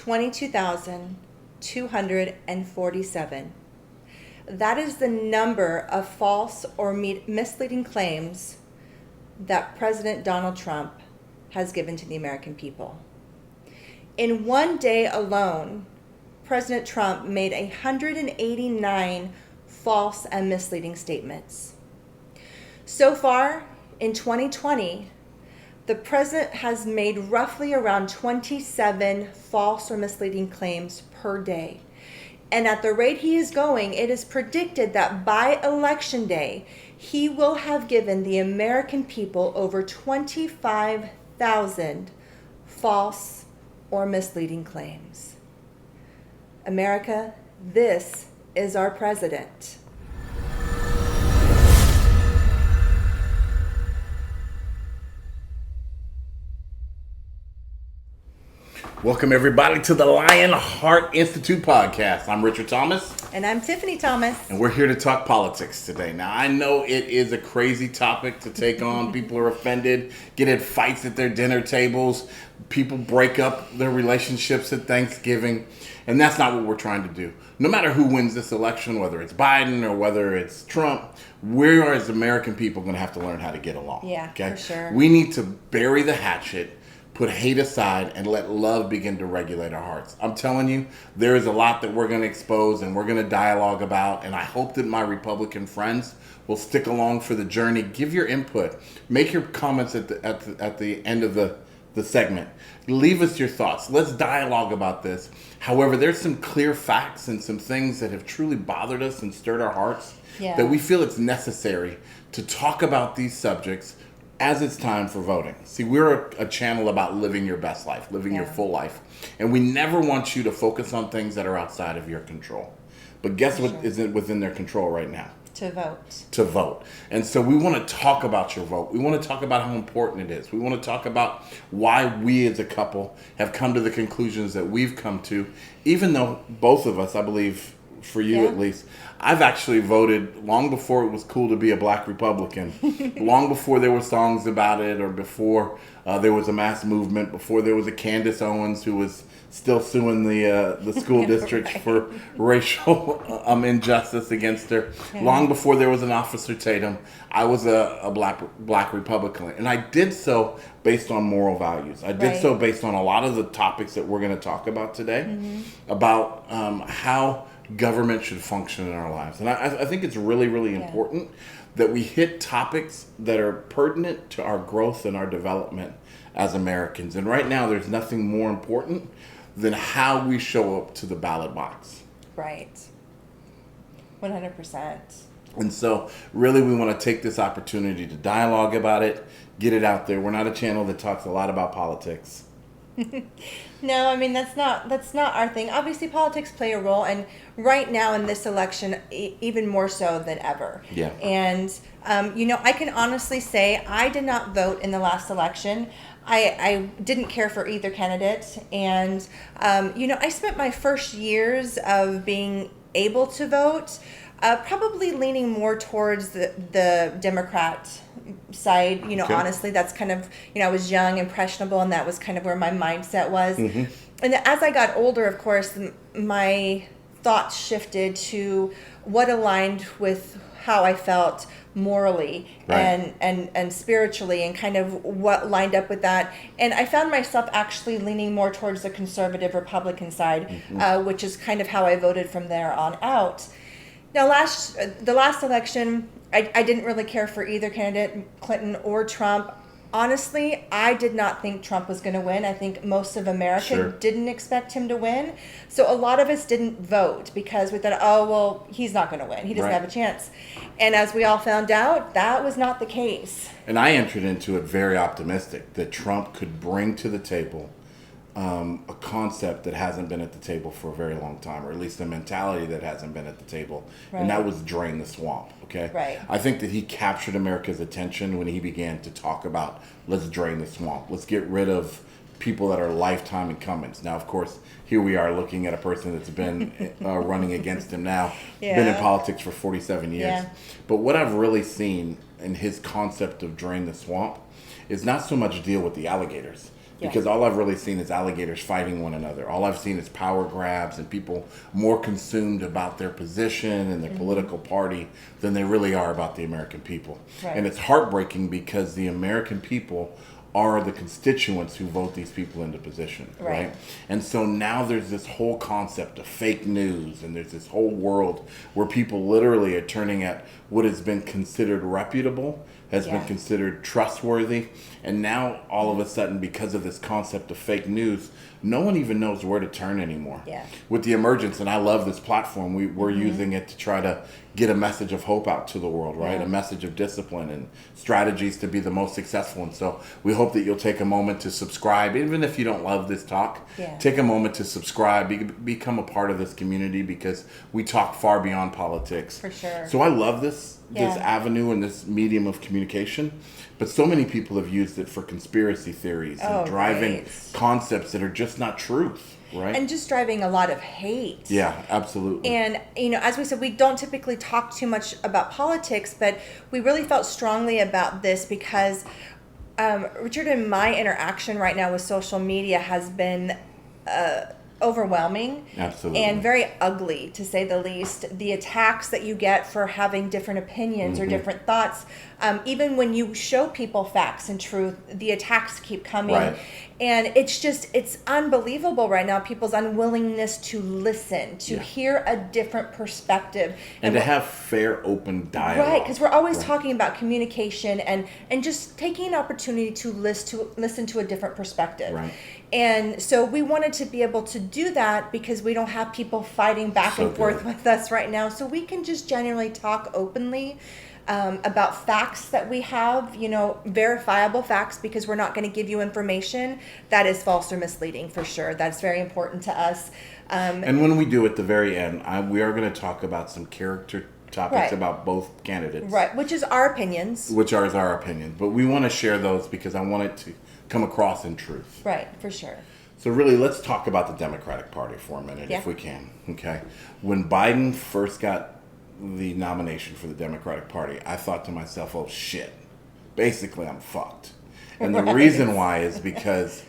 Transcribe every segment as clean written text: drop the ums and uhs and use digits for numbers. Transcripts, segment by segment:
22,247. That is the number of false or misleading claims that President Donald Trump has given to the American people. In one day alone, President Trump made 189 false and misleading statements. So far, in 2020, the president has made roughly around 27 false or misleading claims per day. And at the rate he is going, it is predicted that by Election Day, he will have given the American people over 25,000 false or misleading claims. America, this is our president. Welcome, everybody, to the Lionheart Institute podcast. I'm Richard Thomas. And I'm Tiffany Thomas. And we're here to talk politics today. Now, I know it is a crazy topic to take on. People are offended, get in fights at their dinner tables. People break up their relationships at Thanksgiving. And that's not what we're trying to do. No matter who wins this election, whether it's Biden or whether it's Trump, we are, as American people, going to have to learn how to get along. Yeah, okay? For sure. We need to bury the hatchet, put hate aside, and let love begin to regulate our hearts. I'm telling you, there is a lot that we're going to expose and we're going to dialogue about, and I hope that my Republican friends will stick along for the journey. Give your input. Make your comments at the end of the segment. Leave us your thoughts. Let's dialogue about this. However, there's some clear facts and some things that have truly bothered us and stirred our hearts that we feel it's necessary to talk about these subjects as it's time for voting. See, we're a channel about living your best life, living your full life. And we never want you to focus on things that are outside of your control. But guess what isn't within their control right now? To vote. To vote. And so we want to talk about your vote. We want to talk about how important it is. We want to talk about why we as a couple have come to the conclusions that we've come to, even though both of us, I believe, for you at least, I've actually voted long before it was cool to be a black Republican, long before there were songs about it, or before there was a mass movement, before there was a Candace Owens who was still suing the school district for racial injustice against her. Long before there was an Officer Tatum, I was a black Republican. And I did so based on moral values. I did so based on a lot of the topics that we're going to talk about today, about how government should function in our lives. And I think it's really, really important that we hit topics that are pertinent to our growth and our development as Americans. And right now, there's nothing more important than how we show up to the ballot box. Right. 100%. And so, really, we want to take this opportunity to dialogue about it, get it out there. We're not a channel that talks a lot about politics. No, I mean, that's not our thing. Obviously, politics play a role, and right now in this election, even more so than ever. Yeah. And, I can honestly say I did not vote in the last election. I didn't care for either candidate. And, I spent my first years of being able to vote probably leaning more towards the Democrat side. Honestly, that's kind of, I was young, impressionable, and that was kind of where my mindset was. Mm-hmm. And as I got older, of course, my thoughts shifted to what aligned with how I felt morally and spiritually, and kind of what lined up with that. And I found myself actually leaning more towards the conservative Republican side, which is kind of how I voted from there on out. Now, the last election, I didn't really care for either candidate, Clinton or Trump. Honestly, I did not think Trump was going to win. I think most of America didn't expect him to win. So a lot of us didn't vote because we thought, oh, well, he's not going to win. He doesn't have a chance. And as we all found out, that was not the case. And I entered into it very optimistic that Trump could bring to the table a concept that hasn't been at the table for a very long time, or at least a mentality that hasn't been at the table, and that was drain the swamp, okay? Right. I think that he captured America's attention when he began to talk about, let's drain the swamp, let's get rid of people that are lifetime incumbents. Now, of course, here we are looking at a person that's been running against him now, been in politics for 47 years. Yeah. But what I've really seen in his concept of drain the swamp is not so much deal with the alligators. Because all I've really seen is alligators fighting one another. All I've seen is power grabs and people more consumed about their position and their political party than they really are about the American people. And it's heartbreaking because the American people are the constituents who vote these people into position, right? And so now there's this whole concept of fake news, and there's this whole world where people literally are turning at what has been considered reputable, has been considered trustworthy, and now all of a sudden, because of this concept of fake news, no one even knows where to turn anymore. With the emergence, and I love this platform, we're using it to try to get a message of hope out to the world, right? A message of discipline and strategies to be the most successful. And so we hope that you'll take a moment to subscribe, even if you don't love this talk. Take a moment to subscribe, become a part of this community, because we talk far beyond politics. For sure. So I love this avenue and this medium of communication, but so many people have used it for conspiracy theories and driving concepts that are just not truth, right? And just driving a lot of hate. Yeah, absolutely. And, as we said, we don't typically talk too much about politics, but we really felt strongly about this because, Richard, and my interaction right now with social media has been overwhelming. Absolutely. And very ugly, to say the least. The attacks that you get for having different opinions or different thoughts, even when you show people facts and truth, the attacks keep coming. And it's unbelievable right now, people's unwillingness to listen, to hear a different perspective. And to have fair, open dialogue. Right, because we're always talking about communication and just taking an opportunity to listen to a different perspective. Right. And so we wanted to be able to do that because we don't have people fighting back and forth with us right now. So we can just genuinely talk openly about facts that we have, verifiable facts, because we're not going to give you information that is false or misleading, for sure. That's very important to us. And when we do at the very end, we are going to talk about some character topics about both candidates. Right, which is our opinions. Which are our opinions. But we want to share those because I want it to come across in truth. Right, for sure. So really, let's talk about the Democratic Party for a minute, if we can. Okay. When Biden first got the nomination for the Democratic Party, I thought to myself, oh shit, basically I'm fucked. And the reason why is because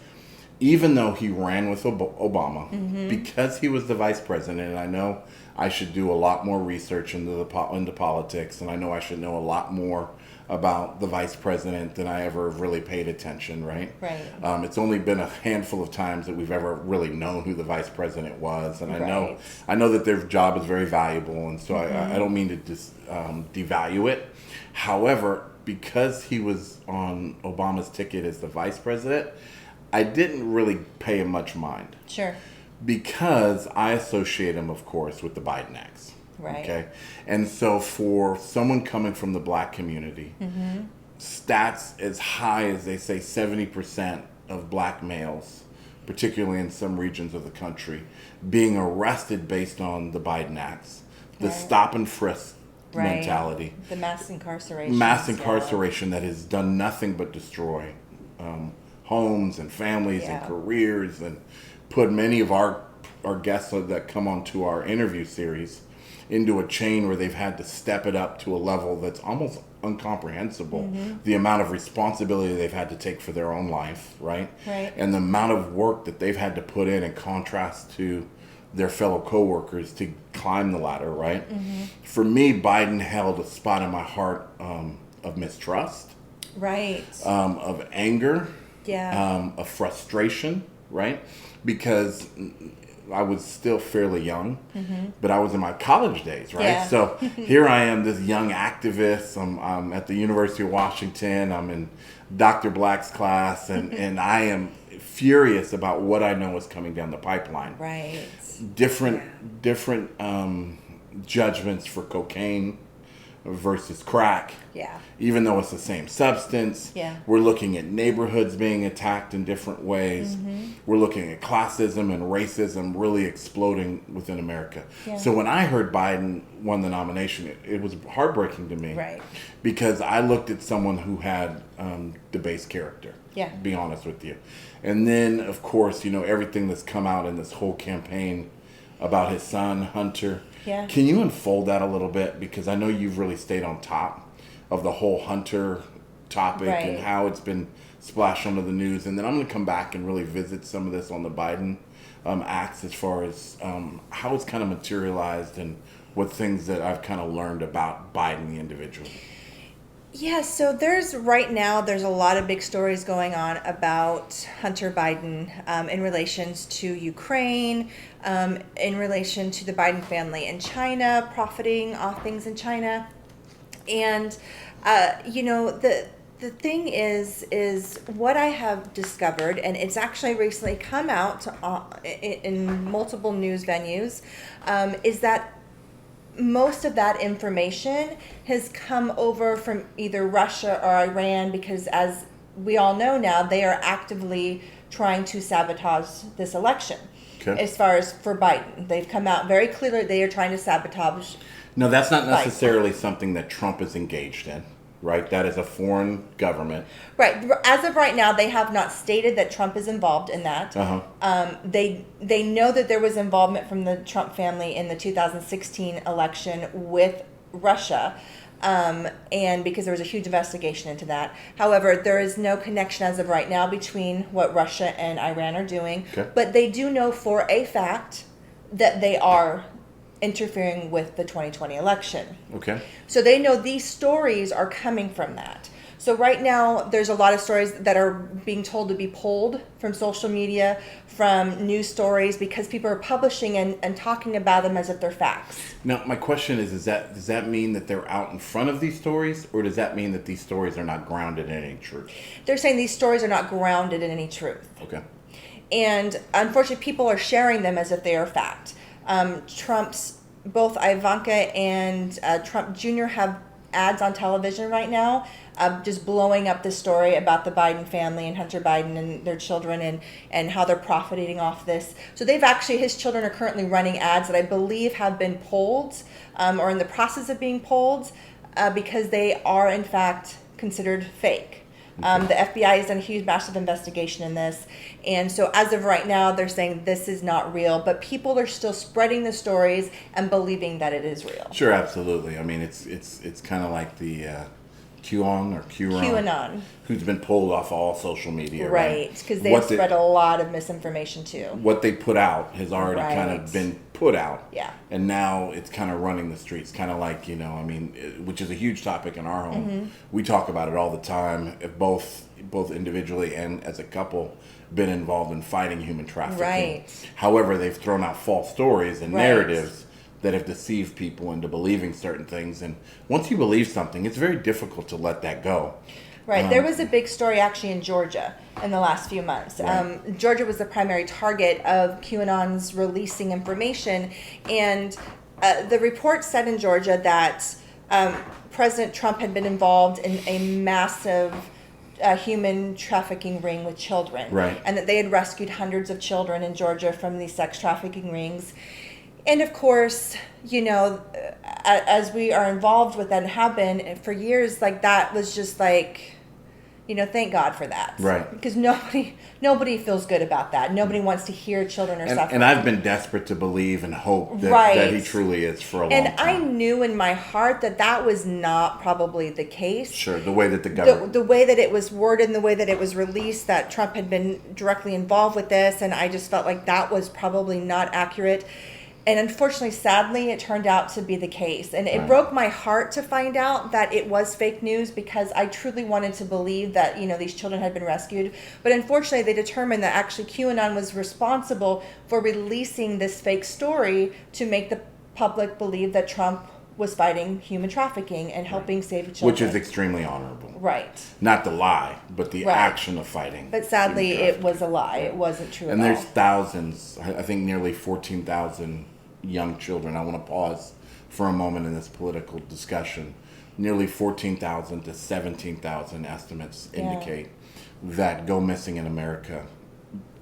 even though he ran with Obama, because he was the vice president, and I know I should do a lot more research into politics, and I know I should know a lot more about the vice president than I ever really paid attention, right? Right. It's only been a handful of times that we've ever really known who the vice president was, and I know that their job is very valuable, and so I don't mean to just devalue it. However, because he was on Obama's ticket as the vice president, I didn't really pay him much mind. Sure. Because I associate him, of course, with the Biden acts. Right. Okay. And so for someone coming from the black community, stats as high as they say 70% of black males, particularly in some regions of the country, being arrested based on the Biden acts, the stop and frisk mentality. The mass incarceration. Mass incarceration that has done nothing but destroy homes and families and careers, and put many of our guests that come onto our interview series into a chain where they've had to step it up to a level that's almost incomprehensible. The amount of responsibility they've had to take for their own life, right? And the amount of work that they've had to put in contrast to their fellow coworkers to climb the ladder, right? For me, Biden held a spot in my heart of mistrust, of anger, of frustration, right? Because I was still fairly young, but I was in my college days, right? So here I am, this young activist. I'm at the University of Washington. I'm in Dr. Black's class, and I am furious about what I know is coming down the pipeline. Right. Different judgments for cocaine versus crack. Even though it's the same substance. We're looking at neighborhoods being attacked in different ways. We're looking at classism and racism really exploding within America. So when I heard Biden won the nomination, it was heartbreaking to me. Because I looked at someone who had debased character. To be honest with you. And then, of course, everything that's come out in this whole campaign about his son, Hunter. Can you unfold that a little bit? Because I know you've really stayed on top of the whole Hunter topic and how it's been splash onto the news, and then I'm going to come back and really visit some of this on the Biden acts as far as how it's kind of materialized and what things that I've kind of learned about Biden the individual. Yeah, so there's a lot of big stories going on about Hunter Biden in relations to Ukraine, in relation to the Biden family in China, profiting off things in China. And, the thing is what I have discovered, and it's actually recently come out in multiple news venues, is that most of that information has come over from either Russia or Iran, because as we all know now, they are actively trying to sabotage this election. Okay. As far as for Biden, they've come out very clearly they are trying to sabotage. No, that's not necessarily something that Trump is engaged in, right? That is a foreign government. Right. As of right now, they have not stated that Trump is involved in that. They know that there was involvement from the Trump family in the 2016 election with Russia, and because there was a huge investigation into that. However, there is no connection as of right now between what Russia and Iran are doing. Okay. But they do know for a fact that they are interfering with the 2020 election. Okay. So they know these stories are coming from that. So right now, there's a lot of stories that are being told to be pulled from social media, from news stories, because people are publishing and talking about them as if they're facts. Now, my question is does that mean that they're out in front of these stories, or does that mean that these stories are not grounded in any truth? They're saying these stories are not grounded in any truth. Okay. And unfortunately, people are sharing them as if they are fact. Trump's, both Ivanka and Trump Jr. have ads on television right now, just blowing up the story about the Biden family and Hunter Biden and their children and how they're profiting off this. So his children are currently running ads that I believe have been pulled or in the process of being pulled because they are in fact considered fake. The FBI has done a huge, massive investigation in this. And so as of right now, they're saying this is not real. But people are still spreading the stories and believing that it is real. Sure, absolutely. I mean, it's kind of like the QAnon, who's been pulled off all social media. Right, because they've spread a lot of misinformation too. What they put out has already kind of been put out. Yeah. And now it's kind of running the streets, kind of like, which is a huge topic in our home. Mm-hmm. We talk about it all the time, both individually and as a couple, been involved in fighting human trafficking. Right. However, they've thrown out false stories and narratives that have deceived people into believing certain things. And once you believe something, it's very difficult to let that go. Right. There was a big story actually in Georgia in the last few months. Right. Georgia was the primary target of QAnon's releasing information. And the report said in Georgia that President Trump had been involved in a massive human trafficking ring with children. Right. And that they had rescued hundreds of children in Georgia from these sex trafficking rings. And of course, as we are involved with that and have been for years, like that was just like, thank God for that. Right. Because nobody feels good about that. Nobody wants to hear children are suffering. And I've been desperate to believe and hope that he truly is for a long time. And I knew in my heart that was not probably the case. Sure, the way that the government... The way that it was worded and the way that it was released, that Trump had been directly involved with this, and I just felt like that was probably not accurate. And unfortunately, sadly, it turned out to be the case. And it broke my heart to find out that it was fake news, because I truly wanted to believe that, these children had been rescued. But unfortunately, they determined that actually QAnon was responsible for releasing this fake story to make the public believe that Trump was fighting human trafficking and helping save children. Which is extremely honorable. Right. Not the lie, but the action of fighting. But sadly, it was a lie. It wasn't true at all. And there's thousands, I think nearly 14,000 young children. I want to pause for a moment in this political discussion. Nearly 14,000 to 17,000 estimates indicate that go missing in America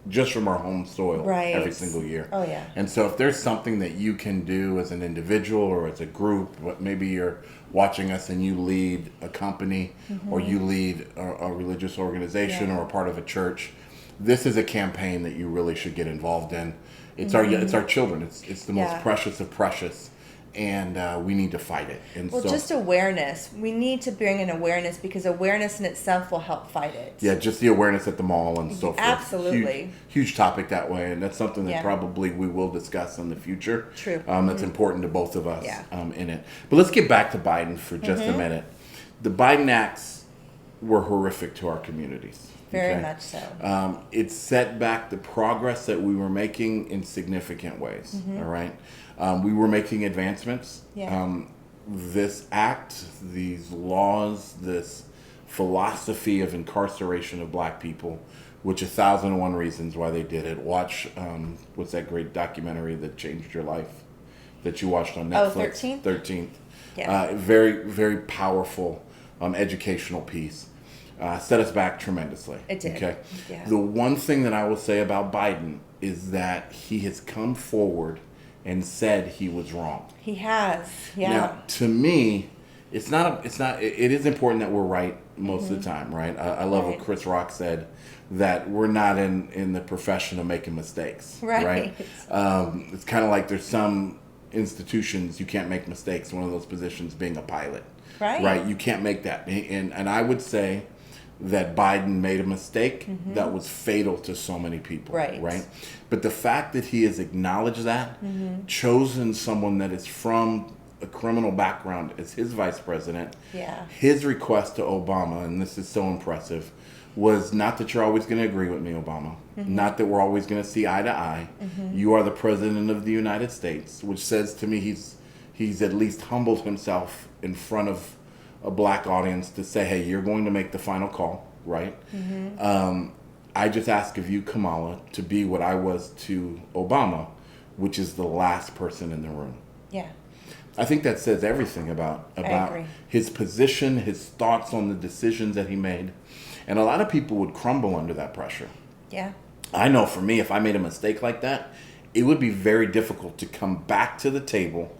just from our home soil every single year. Oh, yeah. And so if there's something that you can do as an individual or as a group, maybe you're watching us and you lead a company or you lead a religious organization or a part of a church, this is a campaign that you really should get involved in. It's our children. It's the most precious of precious. we need to fight it. And well, just awareness. We need to bring in awareness, because awareness in itself will help fight it. Yeah, just the awareness at the mall and so forth. Absolutely. Huge topic that way, and that's something that probably we will discuss in the future. True. That's important to both of us in it. But let's get back to Biden for just a minute. The Biden acts were horrific to our communities. Very much so. It set back the progress that we were making in significant ways. All right. We were making advancements. Yeah. This act, these laws, this philosophy of incarceration of black people, which 1,001 reasons why they did it. Watch, what's that great documentary that changed your life that you watched on Netflix? 13th? 13th. Yeah. Very, very powerful educational piece. Set us back tremendously. It did. Okay. Yeah. The one thing that I will say about Biden is that he has come forward and said he was wrong. He has. Yeah. Now, to me, it is important that we're right most of the time, right? I love what Chris Rock said, that we're not in the profession of making mistakes. Right. It's kind of like there's some institutions you can't make mistakes. One of those positions being a pilot. Right. You can't make that. And I would say that Biden made a mistake that was fatal to so many people. Right. But the fact that he has acknowledged that, chosen someone that is from a criminal background as his vice president, his request to Obama, and this is so impressive, was not that you're always going to agree with me, Obama. Not that we're always going to see eye to eye. You are the president of the United States, which says to me he's at least humbled himself in front of a black audience to say, hey, you're going to make the final call, right? I just ask of you, Kamala, to be what I was to Obama, which is the last person in the room. Yeah. I think that says everything about his position, his thoughts on the decisions that he made. And a lot of people would crumble under that pressure. Yeah. I know for me, if I made a mistake like that, it would be very difficult to come back to the table,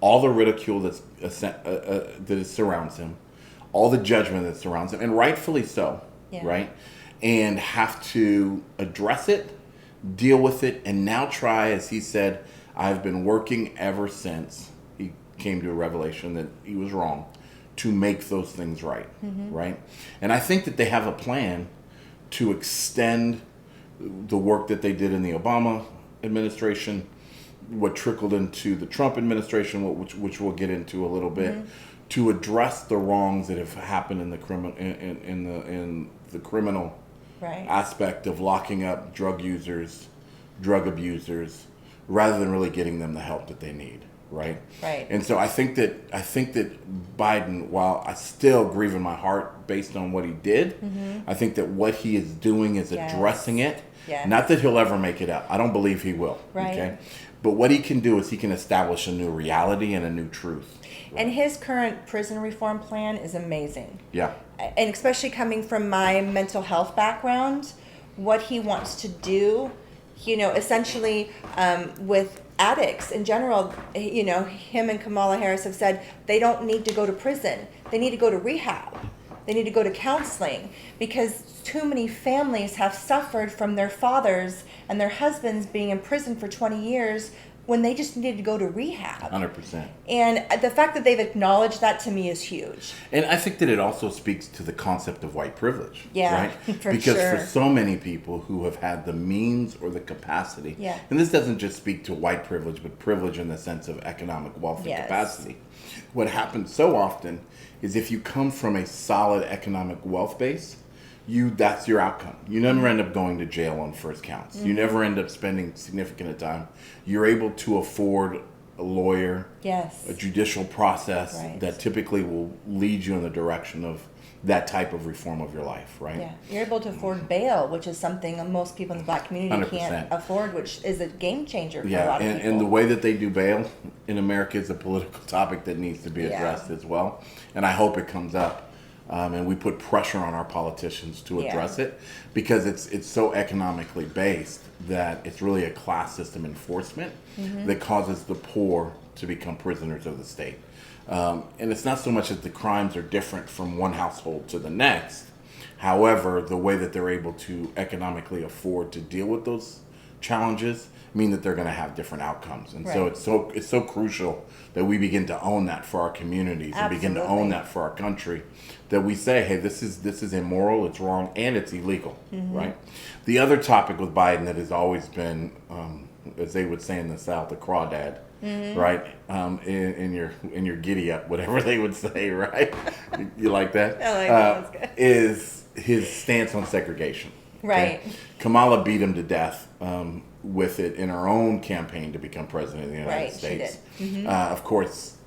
all the ridicule that surrounds him, all the judgment that surrounds him, and rightfully so, right? And have to address it, deal with it, and now try, as he said, I've been working ever since he came to a revelation that he was wrong, to make those things right, right? And I think that they have a plan to extend the work that they did in the Obama administration, what trickled into the Trump administration, which we'll get into a little bit, to address the wrongs that have happened in the criminal aspect of locking up drug users, drug abusers, rather than really getting them the help that they need. Right. And so I think that Biden, while I still grieve in my heart based on what he did, I think that what he is doing is addressing it. Not that he'll ever make it up. I don't believe he will. Okay. But what he can do is he can establish a new reality and a new truth. And his current prison reform plan is amazing. Yeah. And especially coming from my mental health background, what he wants to do, essentially with addicts in general, him and Kamala Harris have said they don't need to go to prison. They need to go to rehab. They need to go to counseling, because too many families have suffered from their fathers and their husbands being in prison for 20 years when they just needed to go to rehab. 100%. And the fact that they've acknowledged that, to me, is huge. And I think that it also speaks to the concept of white privilege. Yeah, right? For because sure. for so many people who have had the means or the capacity, and this doesn't just speak to white privilege, but privilege in the sense of economic wealth and capacity. What happens so often is if you come from a solid economic wealth base, that's your outcome. You never end up going to jail on first counts. You never end up spending significant time. You're able to afford a lawyer, a judicial process that typically will lead you in the direction of that type of reform of your life, right? Yeah, you're able to afford bail, which is something most people in the black community 100%. can't afford, which is a game changer for a lot of people. And the way that they do bail in America is a political topic that needs to be addressed as well. And I hope it comes up. And we put pressure on our politicians to address it, because it's so economically based that it's really a class system enforcement that causes the poor to become prisoners of the state. And it's not so much that the crimes are different from one household to the next. However, the way that they're able to economically afford to deal with those challenges mean that they're going to have different outcomes. And so it's so crucial that we begin to own that for our communities and begin to own that for our country, that we say, hey, this is immoral, it's wrong, and it's illegal, right? The other topic with Biden that has always been, as they would say in the South, a crawdad, right? In your giddy up, whatever they would say, right? You like that? I like that. That's good. Is his stance on segregation. Right. Okay? Kamala beat him to death with it in her own campaign to become president of the United States. She did. Of course,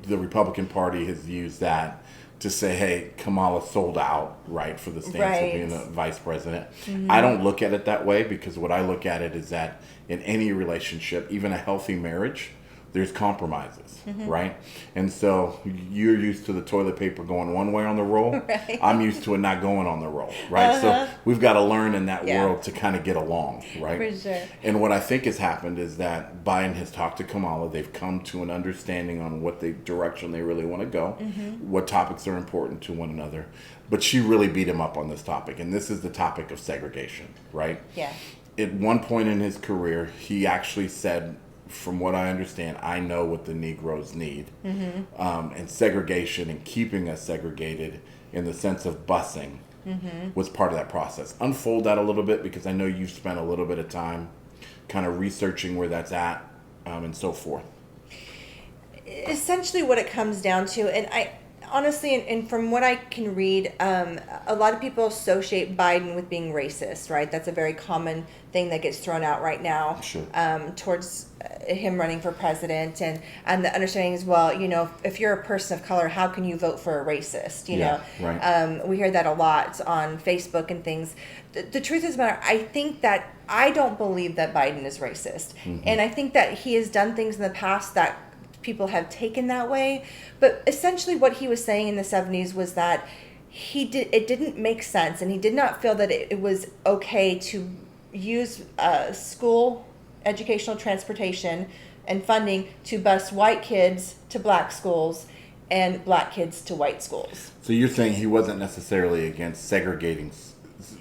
the Republican Party has used that to say, hey, Kamala sold out, right, for the stance of being a vice president. I don't look at it that way, because what I look at it is that in any relationship, even a healthy marriage, there's compromises, right? And so you're used to the toilet paper going one way on the roll. Right. I'm used to it not going on the roll, right? So we've got to learn in that world to kind of get along, right? For sure. And what I think has happened is that Biden has talked to Kamala. They've come to an understanding on what the direction they really want to go, what topics are important to one another. But she really beat him up on this topic, and this is the topic of segregation, right? Yeah. At one point in his career, he actually said, from what I understand, I know what the Negroes need. And segregation and keeping us segregated in the sense of busing was part of that process. Unfold that a little bit, because I know you've spent a little bit of time kind of researching where that's at and so forth. Essentially what it comes down to, and I honestly, and from what I can read, a lot of people associate Biden with being racist, right? That's a very common thing that gets thrown out right now. Sure. Towards him running for president, and the understanding is, well, you know, if you're a person of color, how can you vote for a racist? You know, right. We hear that a lot on Facebook and things. The truth is, I think that I don't believe that Biden is racist, and I think that he has done things in the past that people have taken that way. But essentially what he was saying in the 70s was that it didn't make sense, and he did not feel that it was okay to use school educational transportation and funding to bus white kids to black schools and black kids to white schools. So you're saying he wasn't necessarily against segregating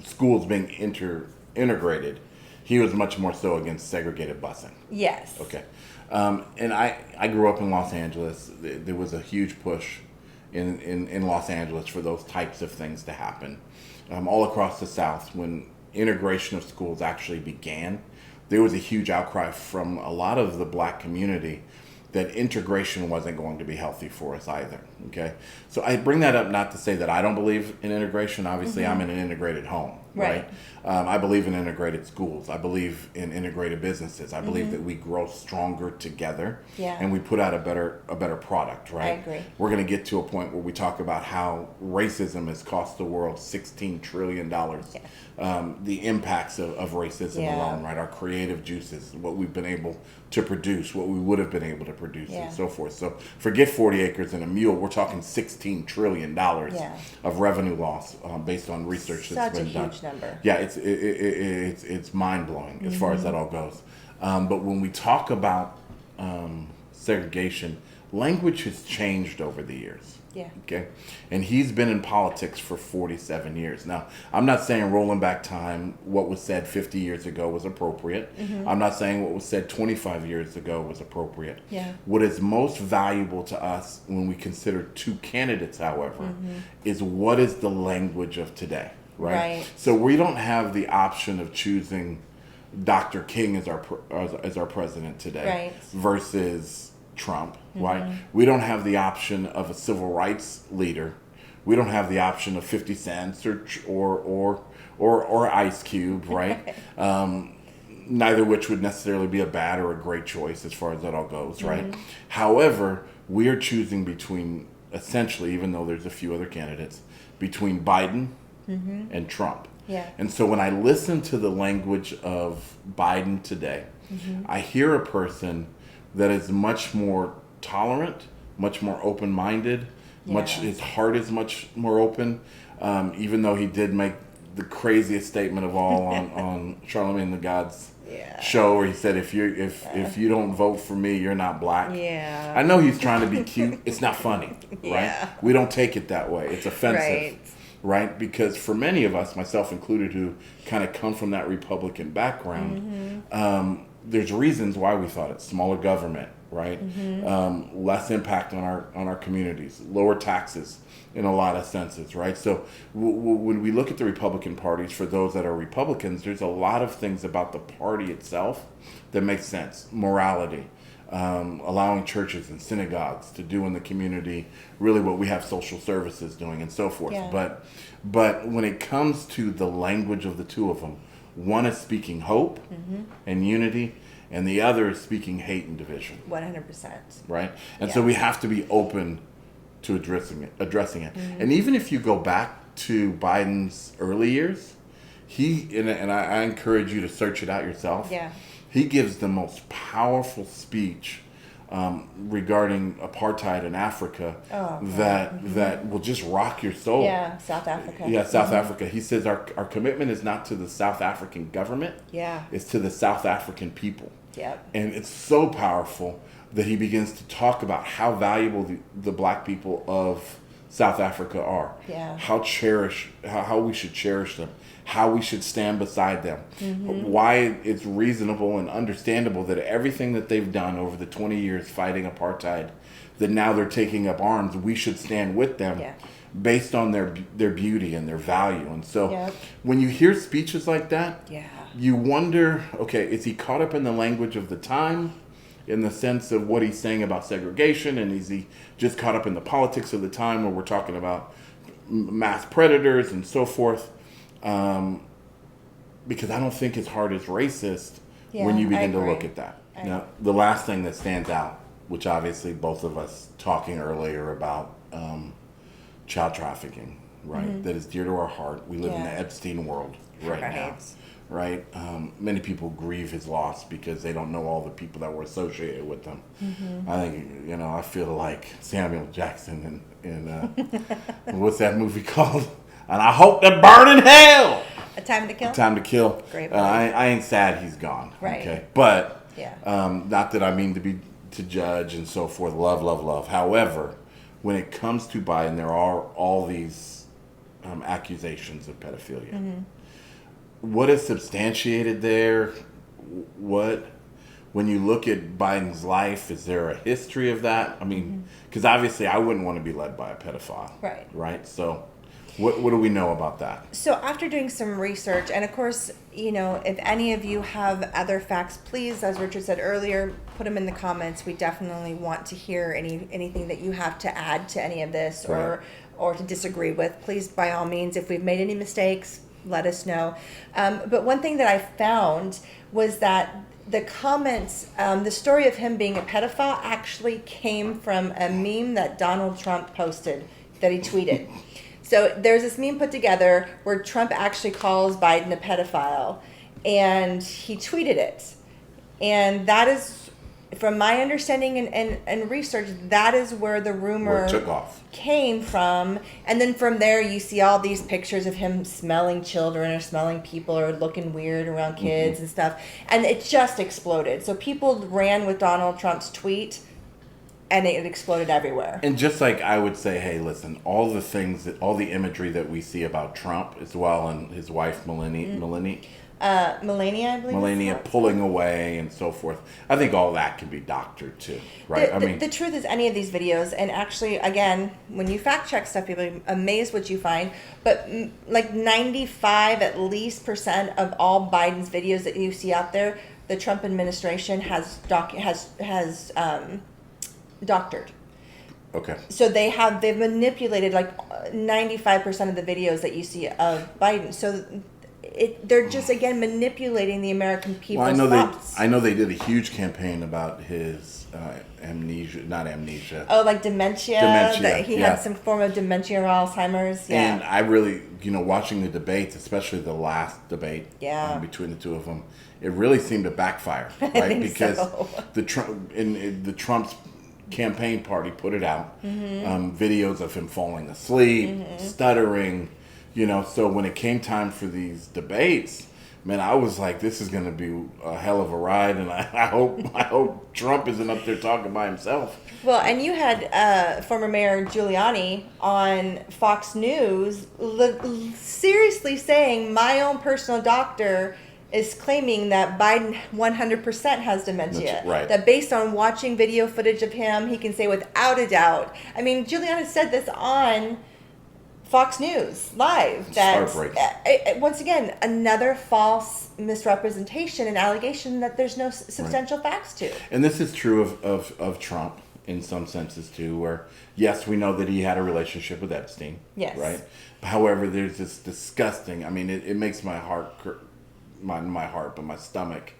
schools being integrated. He was much more so against segregated busing. Yes. Okay. And I grew up in Los Angeles. There was a huge push in Los Angeles for those types of things to happen. All across the South, when integration of schools actually began, there was a huge outcry from a lot of the black community that integration wasn't going to be healthy for us either. Okay, so I bring that up not to say that I don't believe in integration. Obviously, I'm in an integrated home, right? I believe in integrated schools. I believe in integrated businesses. I believe that we grow stronger together, and we put out a better product, right? I agree. We're going to get to a point where we talk about how racism has cost the world $16 trillion. The impacts of racism alone, right? Our creative juices, what we've been able to produce, what we would have been able to produce, and so forth. So forget 40 acres and a mule. We're talking $16 trillion of revenue loss based on research that's been done. Such a huge number. Yeah, it's mind blowing as far as that all goes. But when we talk about segregation, language has changed over the years. Yeah. Okay. And he's been in politics for 47 years. Now, I'm not saying rolling back time, what was said 50 years ago was appropriate. I'm not saying what was said 25 years ago was appropriate. Yeah. What is most valuable to us when we consider two candidates, however, is what is the language of today, right? So we don't have the option of choosing Dr. King as our president today versus Trump, right? We don't have the option of a civil rights leader. We don't have the option of 50 Cent or Ice Cube, right? Neither which would necessarily be a bad or a great choice as far as that all goes, right? However, we are choosing between, essentially, even though there's a few other candidates, between Biden and Trump. And so when I listen to the language of Biden today, I hear a person that is much more tolerant, much more open-minded, his heart is much more open, even though he did make the craziest statement of all on Charlemagne the God's show, where he said, if you don't vote for me, you're not black. I know he's trying to be cute. It's not funny, right? We don't take it that way. It's offensive. Right? Because for many of us, myself included, who kind of come from that Republican background, there's reasons why we thought it. Smaller government, right? Less impact on our communities, lower taxes in a lot of senses, right? So when we look at the Republican parties, for those that are Republicans, there's a lot of things about the party itself that makes sense. Morality, allowing churches and synagogues to do in the community really what we have social services doing and so forth. Yeah. But when it comes to the language of the two of them, one is speaking hope and unity, and the other is speaking hate and division. 100%. Right? And so we have to be open to addressing it. And even if you go back to Biden's early years, and I encourage you to search it out yourself. Yeah. He gives the most powerful speech regarding apartheid in Africa that will just rock your soul. Yeah, South Africa. Yeah, South Africa. He says our commitment is not to the South African government. Yeah. It's to the South African people. Yep. And it's so powerful that he begins to talk about how valuable the black people of South Africa are. Yeah. How we should cherish them. How we should stand beside them. Why it's reasonable and understandable that everything that they've done over the 20 years fighting apartheid, that now they're taking up arms, we should stand with them based on their beauty and their value. And so when you hear speeches like that, you wonder, okay, is he caught up in the language of the time in the sense of what he's saying about segregation, and is he just caught up in the politics of the time where we're talking about mass predators and so forth? Because I don't think his heart is racist when you begin to look at that. Now, the last thing that stands out, which obviously both of us talking earlier about child trafficking, right? That is dear to our heart. We live in the Epstein world right now, right? Many people grieve his loss because they don't know all the people that were associated with him. I think, I feel like Samuel Jackson in what's that movie called? And I hope they burn in hell. A Time to Kill? A Time to Kill. Great. I ain't sad he's gone. Right. Okay. But not that I mean to judge and so forth. Love, love, love. However, when it comes to Biden, there are all these accusations of pedophilia. What is substantiated there? When you look at Biden's life, is there a history of that? I mean, because obviously I wouldn't want to be led by a pedophile. Right. Right? So what do we know about that? So after doing some research, and of course, if any of you have other facts, please, as Richard said earlier, put them in the comments. We definitely want to hear anything that you have to add to any of this or to disagree with. Please, by all means, if we've made any mistakes, let us know. But one thing that I found was that the comments, the story of him being a pedophile actually came from a meme that Donald Trump posted, that he tweeted. So there's this meme put together where Trump actually calls Biden a pedophile, and he tweeted it. And that is, from my understanding and research, that is where the rumor took off. Came from. And then from there, you see all these pictures of him smelling children or smelling people or looking weird around kids and stuff. And it just exploded. So people ran with Donald Trump's tweet, and it exploded everywhere. And just like I would say, hey, listen, all the imagery that we see about Trump as well, and his wife Melania, I believe. Melania pulling away and so forth. I think all that can be doctored too, right? The truth is, any of these videos, and actually, again, when you fact check stuff, you'll be amazed what you find. But like 95% at least of all Biden's videos that you see out there, the Trump administration has doctored. Okay. So they've manipulated like 95% of the videos that you see of Biden. So they're just again manipulating the American people's thoughts. I know they did a huge campaign about his not amnesia. Oh, like dementia. That he had some form of dementia or Alzheimer's. Yeah. And I really, watching the debates, especially the last debate between the two of them, it really seemed to backfire, right? Because the Trump's campaign party put it out, videos of him falling asleep, stuttering, so when it came time for these debates, man, I was like, this is going to be a hell of a ride, and I hope Trump isn't up there talking by himself. Well, and you had former Mayor Giuliani on Fox News seriously saying, my own personal doctor is claiming that Biden 100% has dementia. Right. That based on watching video footage of him, he can say without a doubt. I mean, Giuliani said this on Fox News Live. That once again, another false misrepresentation and allegation that there's no substantial facts to. And this is true of Trump in some senses too, where yes, we know that he had a relationship with Epstein. Yes. Right. However, there's this disgusting. I mean, it makes my heart, but my stomach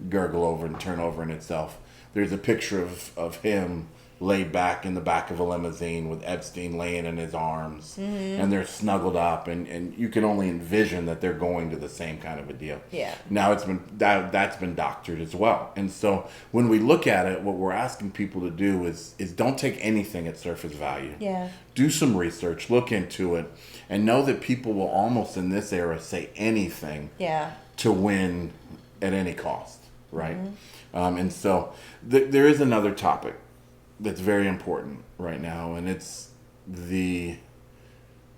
gurgle over and turn over in itself. There's a picture of him laid back in the back of a limousine with Epstein laying in his arms, and they're snuggled up, and you can only envision that they're going to the same kind of a deal. Yeah. Now that's been doctored as well, and so when we look at it, what we're asking people to do is don't take anything at surface value. Yeah. Do some research, look into it, and know that people will almost in this era say anything. Yeah. To win at any cost, right? And so there is another topic that's very important right now, and it's the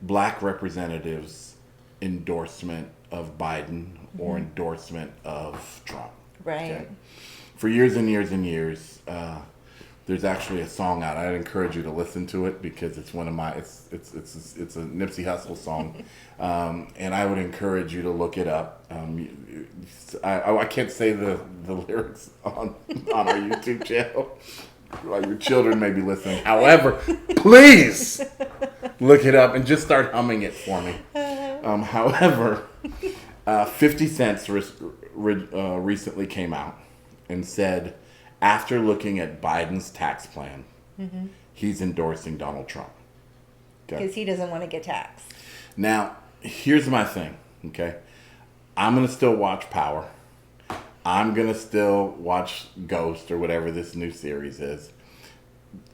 black representatives' endorsement of Biden or endorsement of Trump. Right. Okay? For years and years and years, there's actually a song out. I'd encourage you to listen to it because it's one of my it's a Nipsey Hussle song, and I would encourage you to look it up. I can't say the lyrics on our YouTube channel. Like your children may be listening. However, please look it up and just start humming it for me. However, 50 Cent recently came out and said, after looking at Biden's tax plan, he's endorsing Donald Trump. Because he doesn't want to get taxed. Now, here's my thing, okay? I'm going to still watch Power. I'm going to still watch Ghost or whatever this new series is.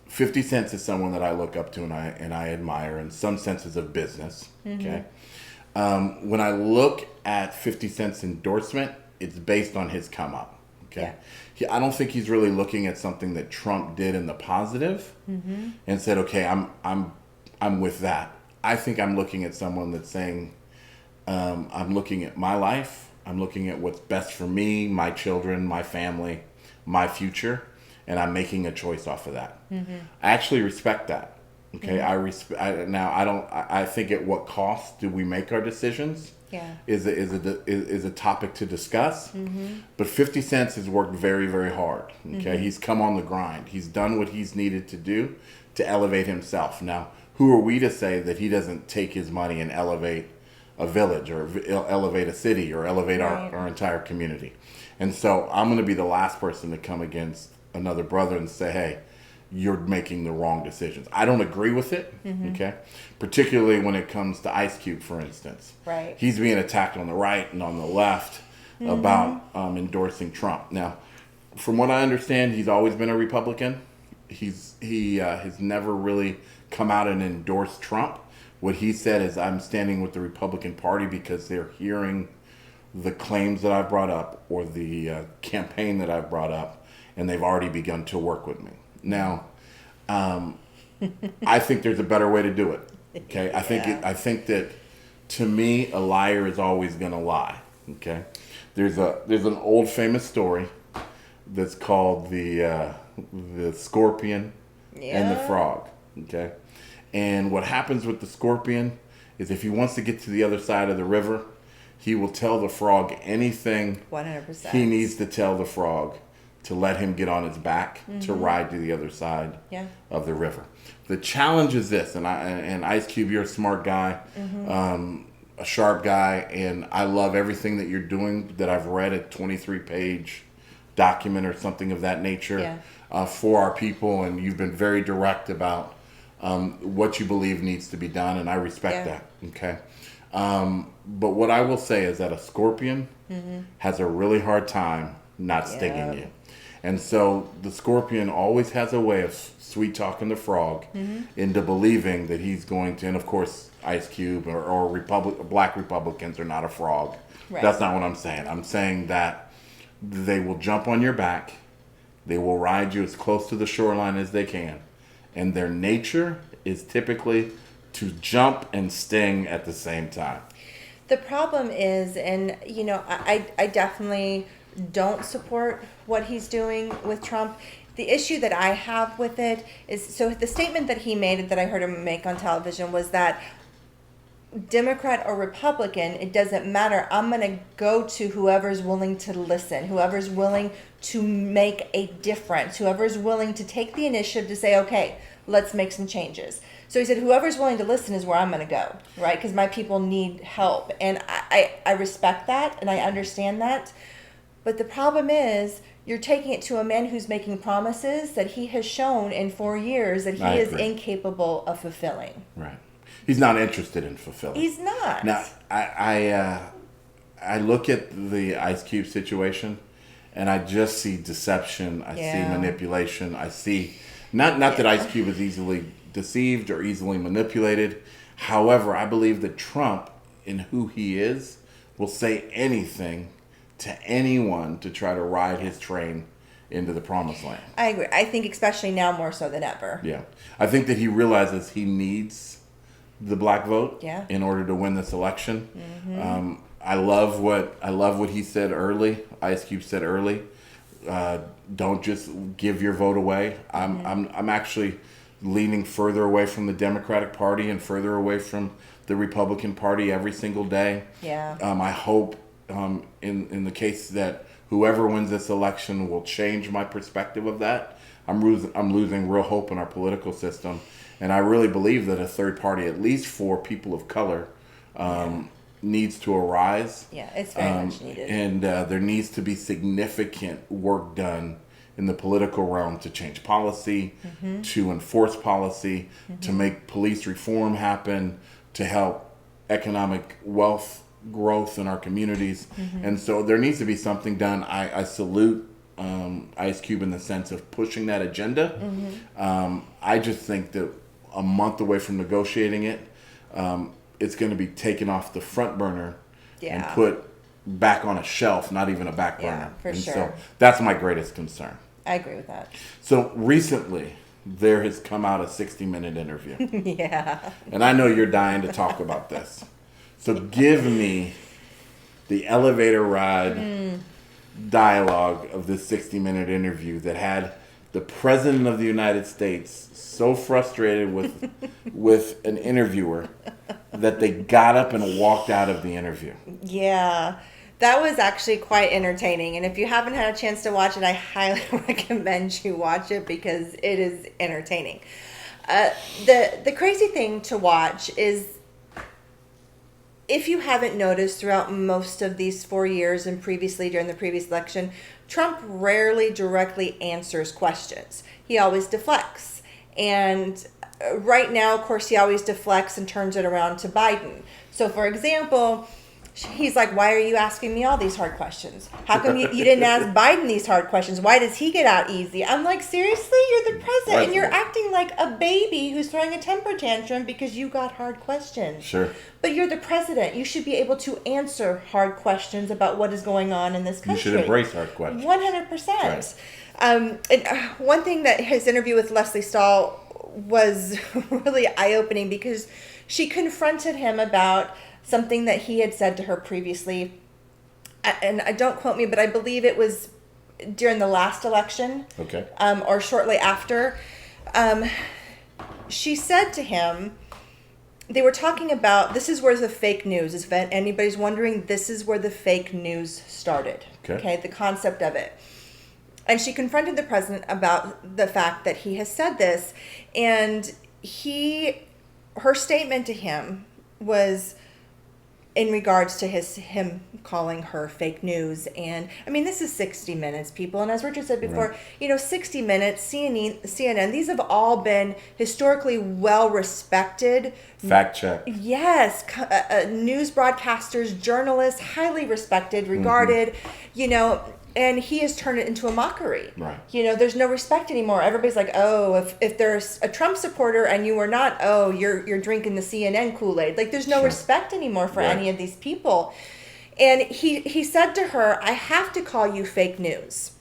50 Cent is someone that I look up to and I admire in some senses of business, okay? When I look at 50 Cent's endorsement, it's based on his come up, okay? I don't think he's really looking at something that Trump did in the positive and said, okay, I'm with that. I think I'm looking at someone that's saying, I'm looking at my life. I'm looking at what's best for me, my children, my family, my future, and I'm making a choice off of that. I actually respect that. Okay, I think at what cost do we make our decisions? Yeah, is a topic to discuss. But 50 Cent has worked very, very hard. Okay, he's come on the grind. He's done what he's needed to do to elevate himself. Now, who are we to say that he doesn't take his money and elevate a village or elevate a city or elevate our entire community? And so I'm going to be the last person to come against another brother and say, hey, you're making the wrong decisions. I don't agree with it, okay? Particularly when it comes to Ice Cube, for instance. Right. He's being attacked on the right and on the left about endorsing Trump. Now, from what I understand, he's always been a Republican. He has never really come out and endorsed Trump. What he said is, I'm standing with the Republican Party because they're hearing the claims that I've brought up or the campaign that I've brought up, and they've already begun to work with me. Now, I think there's a better way to do it. Okay, I think that to me, a liar is always going to lie. Okay, there's an old famous story that's called the scorpion and the frog. Okay, and what happens with the scorpion is if he wants to get to the other side of the river, he will tell the frog anything 100%. He needs to tell the frog to let him get on his back to ride to the other side of the river. The challenge is this, and Ice Cube, you're a smart guy, a sharp guy, and I love everything that you're doing that I've read, a 23-page document or something of that nature for our people, and you've been very direct about what you believe needs to be done, and I respect that, okay? But what I will say is that a scorpion has a really hard time not stinging you. And so the scorpion always has a way of sweet-talking the frog into believing that he's going to, and of course, Ice Cube or black Republicans are not a frog. Right. That's not what I'm saying. I'm saying that they will jump on your back, they will ride you as close to the shoreline as they can, and their nature is typically to jump and sting at the same time. The problem is, and I definitely don't support what he's doing with Trump. The issue that I have with it is, so the statement that he made, that I heard him make on television, was that Democrat or Republican, it doesn't matter. I'm going to go to whoever's willing to listen, whoever's willing to make a difference, whoever's willing to take the initiative to say, okay, let's make some changes. So he said, whoever's willing to listen is where I'm going to go, right? Because my people need help. And I respect that, and I understand that. But the problem is, you're taking it to a man who's making promises that he has shown in 4 years that he is incapable of fulfilling. Right. He's not interested in fulfilling. He's not. Now, I look at the Ice Cube situation, and I just see deception. I see manipulation. I see not that Ice Cube is easily deceived or easily manipulated. However, I believe that Trump, in who he is, will say anything to anyone to try to ride his train into the promised land. I agree. I think especially now more so than ever. Yeah. I think that he realizes he needs the black vote in order to win this election. Mm-hmm. I love what he said early. Ice Cube said early. Don't just give your vote away. I'm actually leaning further away from the Democratic Party and further away from the Republican Party every single day. Yeah. I hope in the case that whoever wins this election will change my perspective of that. I'm losing real hope in our political system, and I really believe that a third party, at least for people of color, needs to arise. Yeah, it's very much needed. And there needs to be significant work done in the political realm to change policy, to enforce policy, to make police reform happen, to help economic wealth growth in our communities. And so there needs to be something done. I salute Ice Cube in the sense of pushing that agenda. I just think that a month away from negotiating it, it's going to be taken off the front burner and put back on a shelf, not even a back burner. For sure. So that's my greatest concern. I agree with that. So recently, there has come out a 60-minute interview. Yeah. And I know you're dying to talk about this. So give me the elevator ride dialogue of this 60-minute interview that had the President of the United States so frustrated with an interviewer that they got up and walked out of the interview. Yeah. That was actually quite entertaining. And if you haven't had a chance to watch it, I highly recommend you watch it because it is entertaining. The crazy thing to watch is, if you haven't noticed throughout most of these 4 years and previously during the previous election, Trump rarely directly answers questions. He always deflects. And right now, of course, he always deflects and turns it around to Biden. So, for example, he's like, why are you asking me all these hard questions? How come you didn't ask Biden these hard questions? Why does he get out easy? I'm like, seriously? You're the president and you're acting like a baby who's throwing a temper tantrum because you got hard questions. Sure. But you're the president. You should be able to answer hard questions about what is going on in this country. You should embrace hard questions. 100%. Right. And one thing that his interview with Leslie Stahl was really eye-opening because she confronted him about something that he had said to her previously. And don't quote me, but I believe it was during the last election. Okay. Or shortly after. She said to him, they were talking about, this is where the fake news is. If anybody's wondering, this is where the fake news started. Okay, the concept of it. And she confronted the president about the fact that he has said this. And her statement to him was in regards to him calling her fake news. And I mean, this is 60 Minutes, people. And as Richard said before, 60 Minutes, CNN, these have all been historically well-respected. Fact check. Yes. News broadcasters, journalists, highly respected, regarded, and he has turned it into a mockery. Right. There's no respect anymore. Everybody's like, oh, if there's a Trump supporter and you are not, oh, you're drinking the CNN Kool-Aid. Like, there's no respect anymore for any of these people. And he said to her, I have to call you fake news.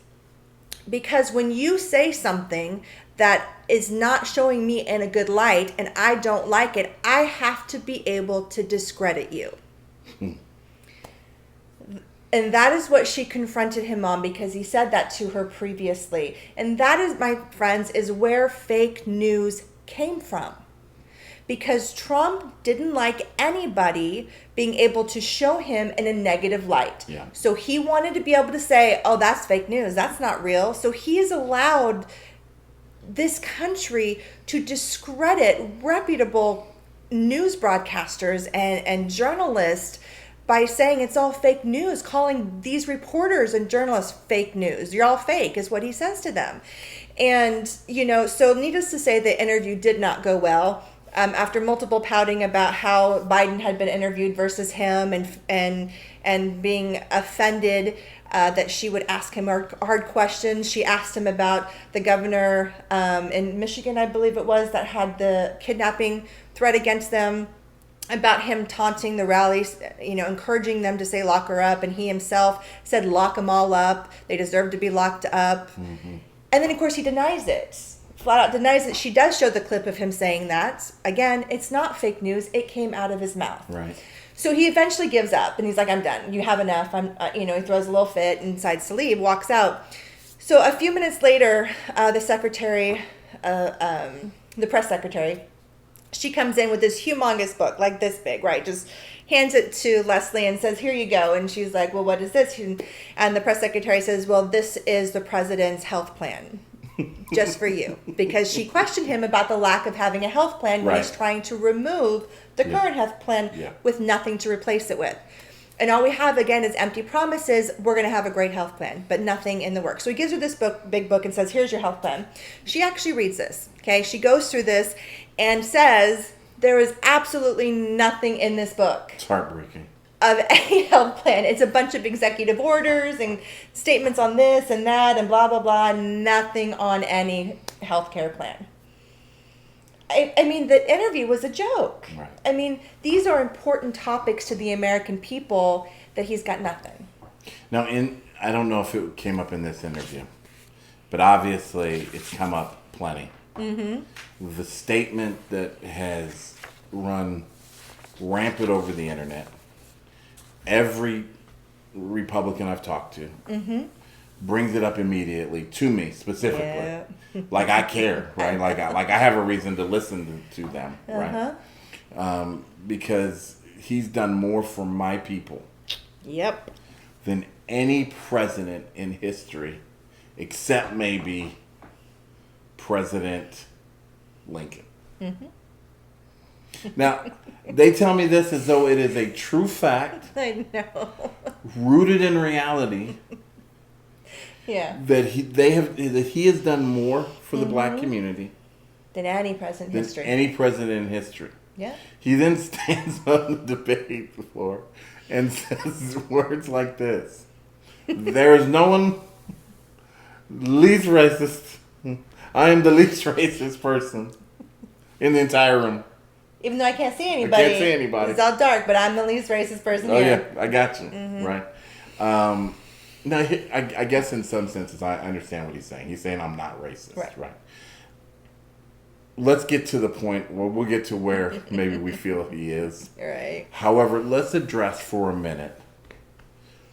Because when you say something that is not showing me in a good light and I don't like it, I have to be able to discredit you. And that is what she confronted him on, because he said that to her previously. And that is, my friends, is where fake news came from. Because Trump didn't like anybody being able to show him in a negative light. Yeah. So he wanted to be able to say, oh, that's fake news. That's not real. So he has allowed this country to discredit reputable news broadcasters and journalists by saying it's all fake news, calling these reporters and journalists fake news. You're all fake, is what he says to them. And, so needless to say, the interview did not go well. After multiple pouting about how Biden had been interviewed versus him, and being offended that she would ask him hard questions. She asked him about the governor in Michigan, I believe it was, that had the kidnapping threat against them, about him taunting the rallies, encouraging them to say lock her up, and he himself said lock them all up. They deserve to be locked up. Mm-hmm. And then, of course, he denies it. Flat out denies it. She does show the clip of him saying that. Again, it's not fake news. It came out of his mouth. Right. So he eventually gives up, and he's like, I'm done. You have enough. He throws a little fit and decides to leave, walks out. So a few minutes later, the secretary, the press secretary, she comes in with this humongous book, like this big, right? Just hands it to Leslie and says, here you go. And she's like, well, what is this? And the press secretary says, well, this is the president's health plan, just for you. Because she questioned him about the lack of having a health plan when he's trying to remove the current health plan with nothing to replace it with. And all we have, again, is empty promises. We're going to have a great health plan, but nothing in the works. So he gives her this big book and says, here's your health plan. She actually reads this, okay? She goes through this and says, there is absolutely nothing in this book. It's heartbreaking. Of any health plan. It's a bunch of executive orders and statements on this and that and blah, blah, blah. Nothing on any healthcare plan. I mean, the interview was a joke. Right. I mean, these are important topics to the American people that he's got nothing. Now, I don't know if it came up in this interview, but obviously it's come up plenty. Mm-hmm. The statement that has run rampant over the internet, every Republican I've talked to brings it up immediately to me specifically. Yeah. Like I care, right? Like I have a reason to listen to them, right? Because he's done more for my people. Yep. Than any president in history, except maybe President Lincoln. Mm-hmm. Now, they tell me this as though it is a true fact. I know. Rooted in reality. Yeah. That he has done more for the black community than any president in history. Any president in history. Yeah. He then stands on the debate floor and says words like this: "There is no one least racist. I am the least racist person in the entire room." Even though I can't see anybody. It's all dark, but I'm the least racist person here. Oh yeah, I got you. Mm-hmm. Right. Now, I guess in some senses, I understand what he's saying. He's saying I'm not racist. Right. Let's get to the point where we'll get to where maybe we feel he is. Right. However, let's address for a minute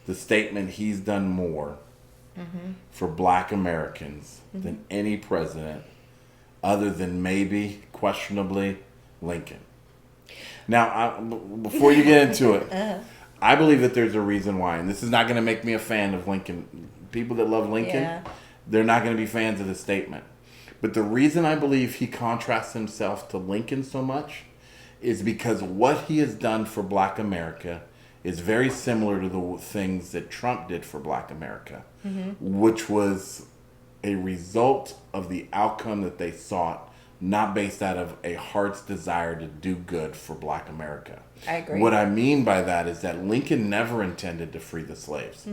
the statement he's done more for black Americans than any president other than maybe, questionably, Lincoln. Now, before you get into it, I believe that there's a reason why, and this is not going to make me a fan of Lincoln. People that love Lincoln, they're not going to be fans of the statement. But the reason I believe he contrasts himself to Lincoln so much is because what he has done for black America is very similar to the things that Trump did for black America, which was a result of the outcome that they sought, not based out of a heart's desire to do good for black America. I agree. What I mean by that is that Lincoln never intended to free the slaves.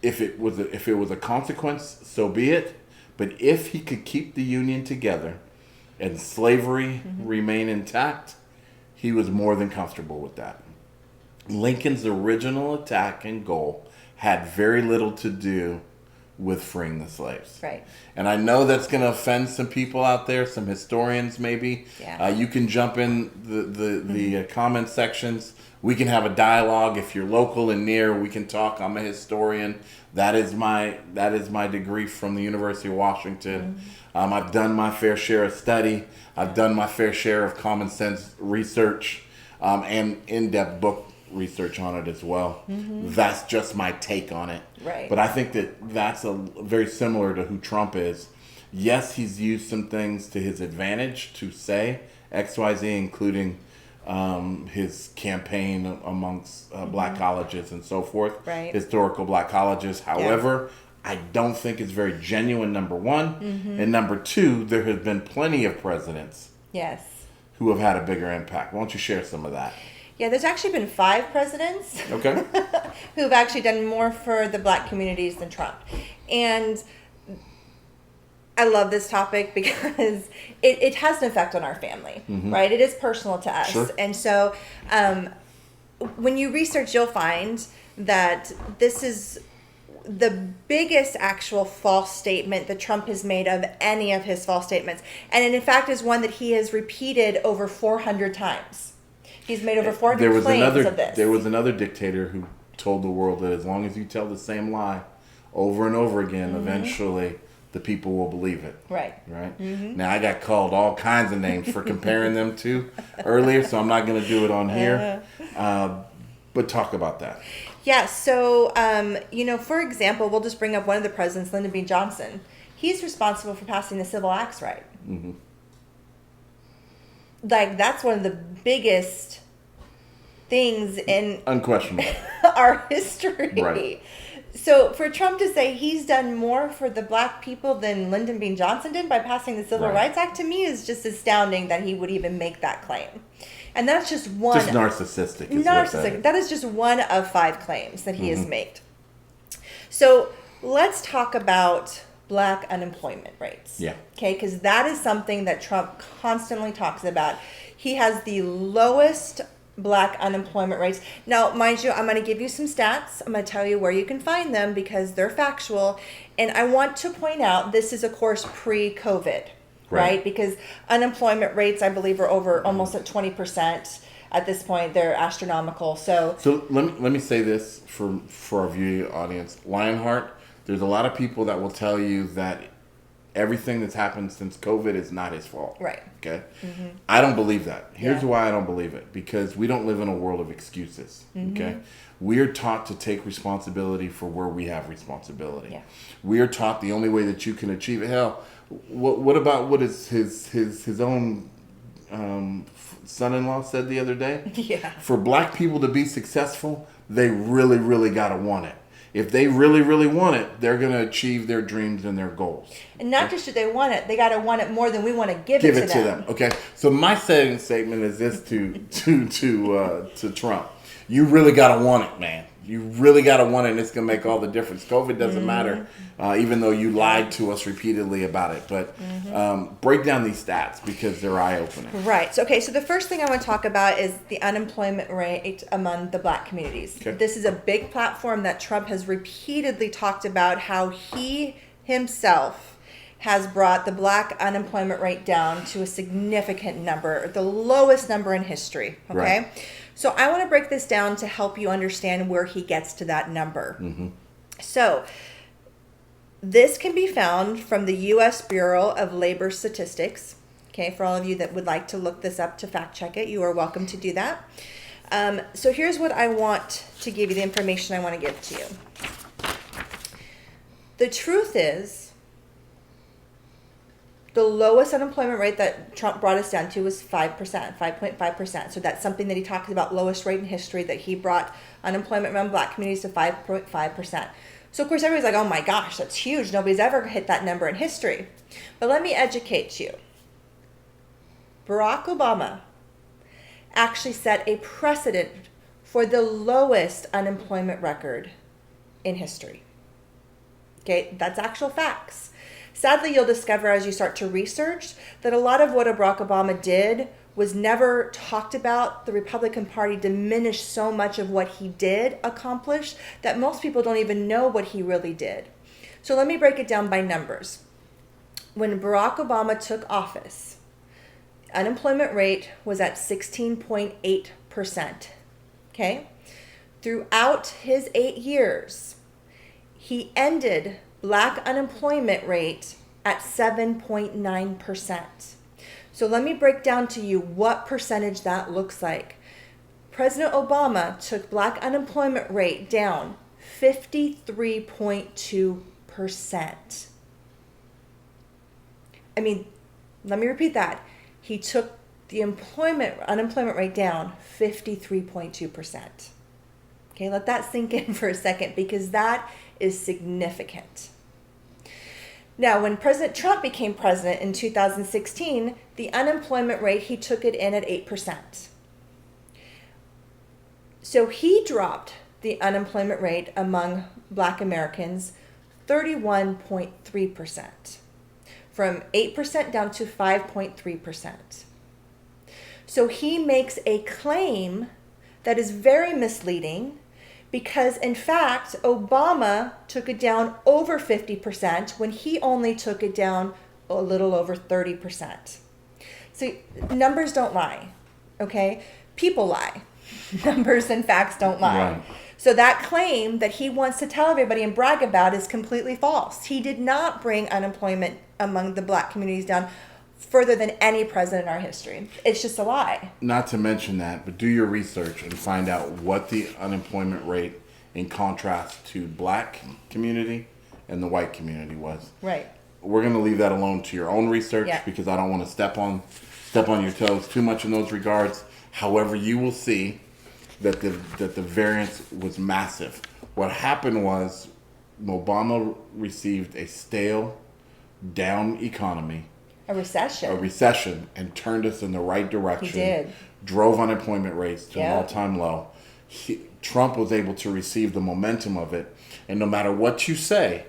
If it was a consequence, so be it. But if he could keep the Union together and slavery remain intact, he was more than comfortable with that. Lincoln's original attack and goal had very little to do with freeing the slaves. Right. And I know that's going to offend some people out there, some historians maybe. Yeah. You can jump in the comment sections. We can have a dialogue. If you're local and near, we can talk. I'm a historian. That is my degree from the University of Washington. I've done my fair share of study. I've done my fair share of common sense research and in-depth book research on it as well. That's just my take on it. Right. But I think that's very similar to who Trump is. Yes, he's used some things to his advantage to say XYZ, including his campaign amongst black colleges and so forth, right. Historical black colleges. However, I don't think it's very genuine, number one. And number two, there has been plenty of presidents who have had a bigger impact. Why don't you share some of that? Yeah, there's actually been 5 presidents who've actually done more for the black communities than Trump. And I love this topic because it has an effect on our family, right? It is personal to us. Sure. And so when you research, you'll find that this is the biggest actual false statement that Trump has made of any of his false statements. And it, in fact, is one that he has repeated over 400 times. He's made over 400 claims of this. There was another dictator who told the world that as long as you tell the same lie over and over again, eventually the people will believe it. Right. Now, I got called all kinds of names for comparing them to earlier, so I'm not going to do it on here. But talk about that. Yeah, so, for example, we'll just bring up one of the presidents, Lyndon B. Johnson. He's responsible for passing the Civil Acts right. Like, that's one of the biggest things in unquestionable our history. Right. So for Trump to say he's done more for the black people than Lyndon B. Johnson did by passing the Civil Rights Act, to me is just astounding that he would even make that claim. And that's just one. Just narcissistic. Narcissistic. That is just one of 5 claims that he has made. So let's talk about black unemployment rates. Yeah. Okay, because that is something that Trump constantly talks about. He has the lowest black unemployment rates. Now, mind you, I'm going to give you some stats. I'm going to tell you where you can find them because they're factual. And I want to point out this is, of course, pre-COVID, right? Because unemployment rates, I believe, are over almost at 20%. At this point, they're astronomical. So let me say this for our viewing audience. Lionheart, there's a lot of people that will tell you that everything that's happened since COVID is not his fault. Right. Okay? I don't believe that. Here's why I don't believe it. Because we don't live in a world of excuses. Okay? We're taught to take responsibility for where we have responsibility. Yeah. We are taught the only way that you can achieve it. Hell, what about what is his own son-in-law said the other day? Yeah. For black people to be successful, they really, really got to want it. If they really, really want it, they're going to achieve their dreams and their goals. And not just do they want it, they got to want it more than we want to give it to them. Okay, so my second statement is this to Trump: you really got to want it, man. You really got to want it, and it's going to make all the difference. COVID doesn't matter, even though you lied to us repeatedly about it. But break down these stats because they're eye-opening. Right. So, okay, so the first thing I want to talk about is the unemployment rate among the black communities. Okay. This is a big platform that Trump has repeatedly talked about how he himself has brought the black unemployment rate down to a significant number, the lowest number in history. Okay. Right. So I want to break this down to help you understand where he gets to that number. So this can be found from the U.S. Bureau of Labor Statistics. Okay, for all of you that would like to look this up to fact check it, you are welcome to do that. So here's what I want to give you, the information I want to give to you. The truth is, the lowest unemployment rate that Trump brought us down to was 5%, 5.5%. So that's something that he talks about, lowest rate in history, that he brought unemployment around black communities to 5.5%. So, of course, everybody's like, oh my gosh, that's huge. Nobody's ever hit that number in history. But let me educate you. Barack Obama actually set a precedent for the lowest unemployment record in history. Okay, that's actual facts. Sadly, you'll discover as you start to research that a lot of what Barack Obama did was never talked about. The Republican Party diminished so much of what he did accomplish that most people don't even know what he really did. So let me break it down by numbers. When Barack Obama took office, unemployment rate was at 16.8%. Okay? Throughout his 8 years, he ended black unemployment rate at 7.9%. So let me break down to you what percentage that looks like. President Obama took black unemployment rate down 53.2%. I mean, let me repeat that. He took the unemployment rate down 53.2%. Okay, let that sink in for a second because that is significant. Now, when President Trump became president in 2016, the unemployment rate, he took it in at 8%. So he dropped the unemployment rate among black Americans 31.3%, from 8% down to 5.3%. So he makes a claim that is very misleading because, in fact, Obama took it down over 50% when he only took it down a little over 30%. So numbers don't lie, okay? People lie. Numbers and facts don't lie. Right. So that claim that he wants to tell everybody and brag about is completely false. He did not bring unemployment among the black communities down further than any president in our history. It's just a lie. Not to mention that, but do your research and find out what the unemployment rate in contrast to black community and the white community was. Right. We're going to leave that alone to your own research because I don't want to step on your toes too much in those regards. However, you will see that the variance was massive. What happened was Obama received a stale, down economy. A recession, and turned us in the right direction. He did. Drove unemployment rates to an all-time low. Trump was able to receive the momentum of it. And no matter what you say,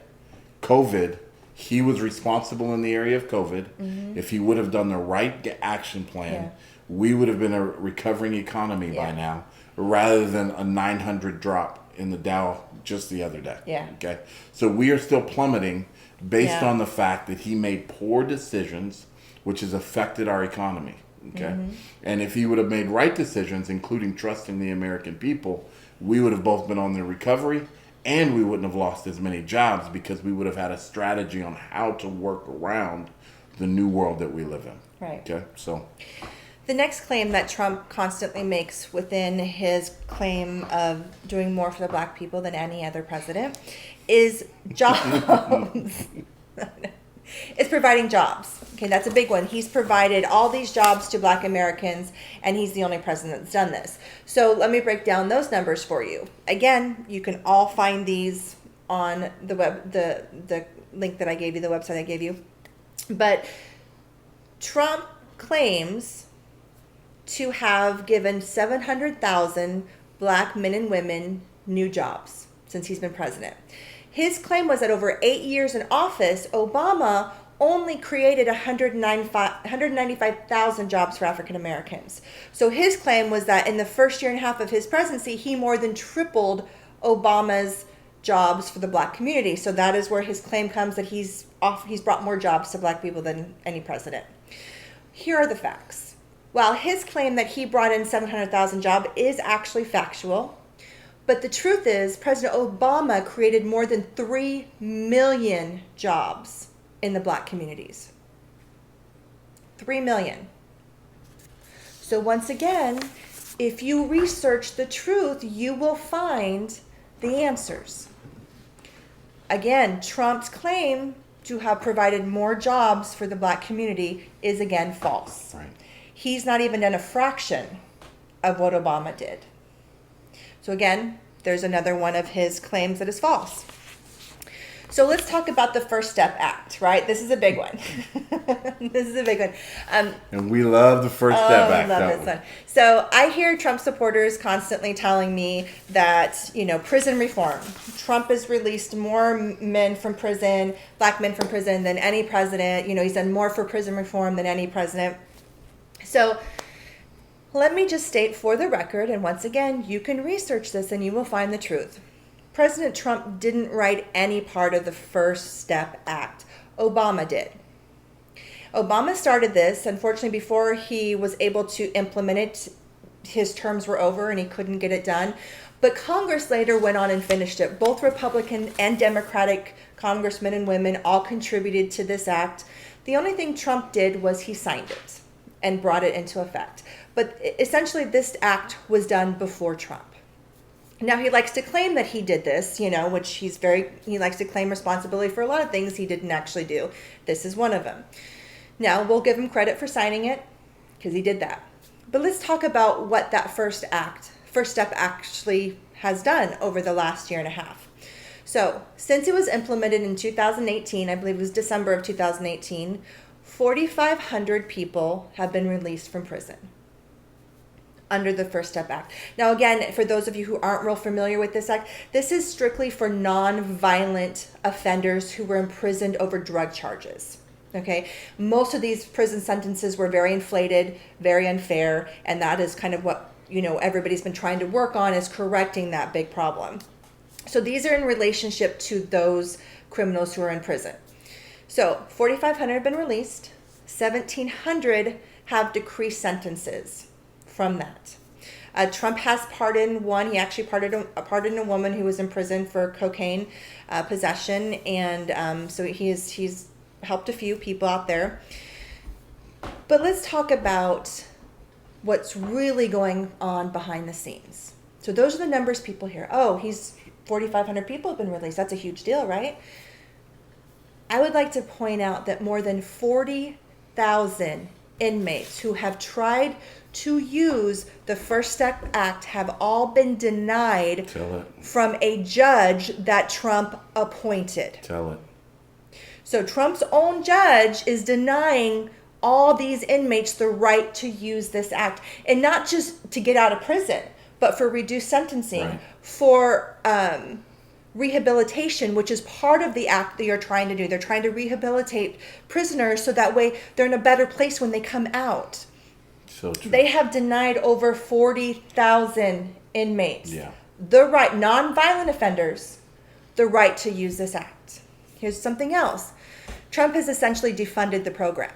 COVID, he was responsible in the area of COVID. Mm-hmm. If he would have done the right action plan, we would have been a recovering economy by now, rather than a 900 drop in the Dow just the other day. Yeah. Okay. So we are still plummeting based on the fact that he made poor decisions, which has affected our economy. Okay. Mm-hmm. And if he would have made right decisions, including trusting the American people, we would have both been on the recovery and we wouldn't have lost as many jobs because we would have had a strategy on how to work around the new world that we live in. Right. Okay. So the next claim that Trump constantly makes within his claim of doing more for the black people than any other president is jobs. It's providing jobs. Okay, that's a big one. He's provided all these jobs to black Americans, and he's the only president that's done this. So let me break down those numbers for you. Again, you can all find these on the web, the link that I gave you, the website I gave you. But Trump claims to have given 700,000 black men and women new jobs since he's been president. His claim was that over 8 years in office, Obama only created 195,000 jobs for African Americans. So his claim was that in the first year and a half of his presidency, he more than tripled Obama's jobs for the black community. So that is where his claim comes that he's brought more jobs to black people than any president. Here are the facts. While his claim that he brought in 700,000 jobs is actually factual, but the truth is President Obama created more than 3 million jobs in the black communities. 3 million. So once again, if you research the truth, you will find the answers. Again, Trump's claim to have provided more jobs for the black community is again false. Right. He's not even done a fraction of what Obama did. So again, there's another one of his claims that is false. So let's talk about the First Step Act, right? This is a big one. This is a big one. And we love the First Step Act. We love this one. So I hear Trump supporters constantly telling me that, prison reform. Trump has released more men from prison, black men from prison than any president. He's done more for prison reform than any president. So let me just state for the record, and once again, you can research this and you will find the truth. President Trump didn't write any part of the First Step Act. Obama did. Obama started this. Unfortunately, before he was able to implement it, his terms were over and he couldn't get it done. But Congress later went on and finished it. Both Republican and Democratic congressmen and women all contributed to this act. The only thing Trump did was he signed it and brought it into effect. But essentially, this act was done before Trump. Now, he likes to claim that he did this, which he likes to claim responsibility for a lot of things he didn't actually do. This is one of them. Now, we'll give him credit for signing it because he did that. But let's talk about what that First Step actually has done over the last year and a half. So, since it was implemented in 2018, I believe it was December of 2018, 4,500 people have been released from prison under the First Step Act. Now, again, for those of you who aren't real familiar with this act, this is strictly for non-violent offenders who were imprisoned over drug charges. Okay, most of these prison sentences were very inflated, very unfair, and that is kind of what everybody's been trying to work on, is correcting that big problem. So these are in relationship to those criminals who are in prison. So 4,500 have been released. 1,700 have decreased sentences from that. Trump has pardoned one. He actually pardoned a woman who was in prison for cocaine possession, and so he's helped a few people out there. But let's talk about what's really going on behind the scenes. So those are the numbers people hear. Oh, 4,500 people have been released. That's a huge deal, right? I would like to point out that more than 40,000 inmates who have tried to use the First Step Act have all been denied from a judge that Trump appointed. Tell it. So Trump's own judge is denying all these inmates the right to use this act, and not just to get out of prison, but for reduced sentencing, right, for rehabilitation, which is part of the act that you're trying to do. They're trying to rehabilitate prisoners so that way they're in a better place when they come out. So true. They have denied over 40,000 inmates the right, non-violent offenders, the right to use this act. Here's something else. Trump has essentially defunded the program.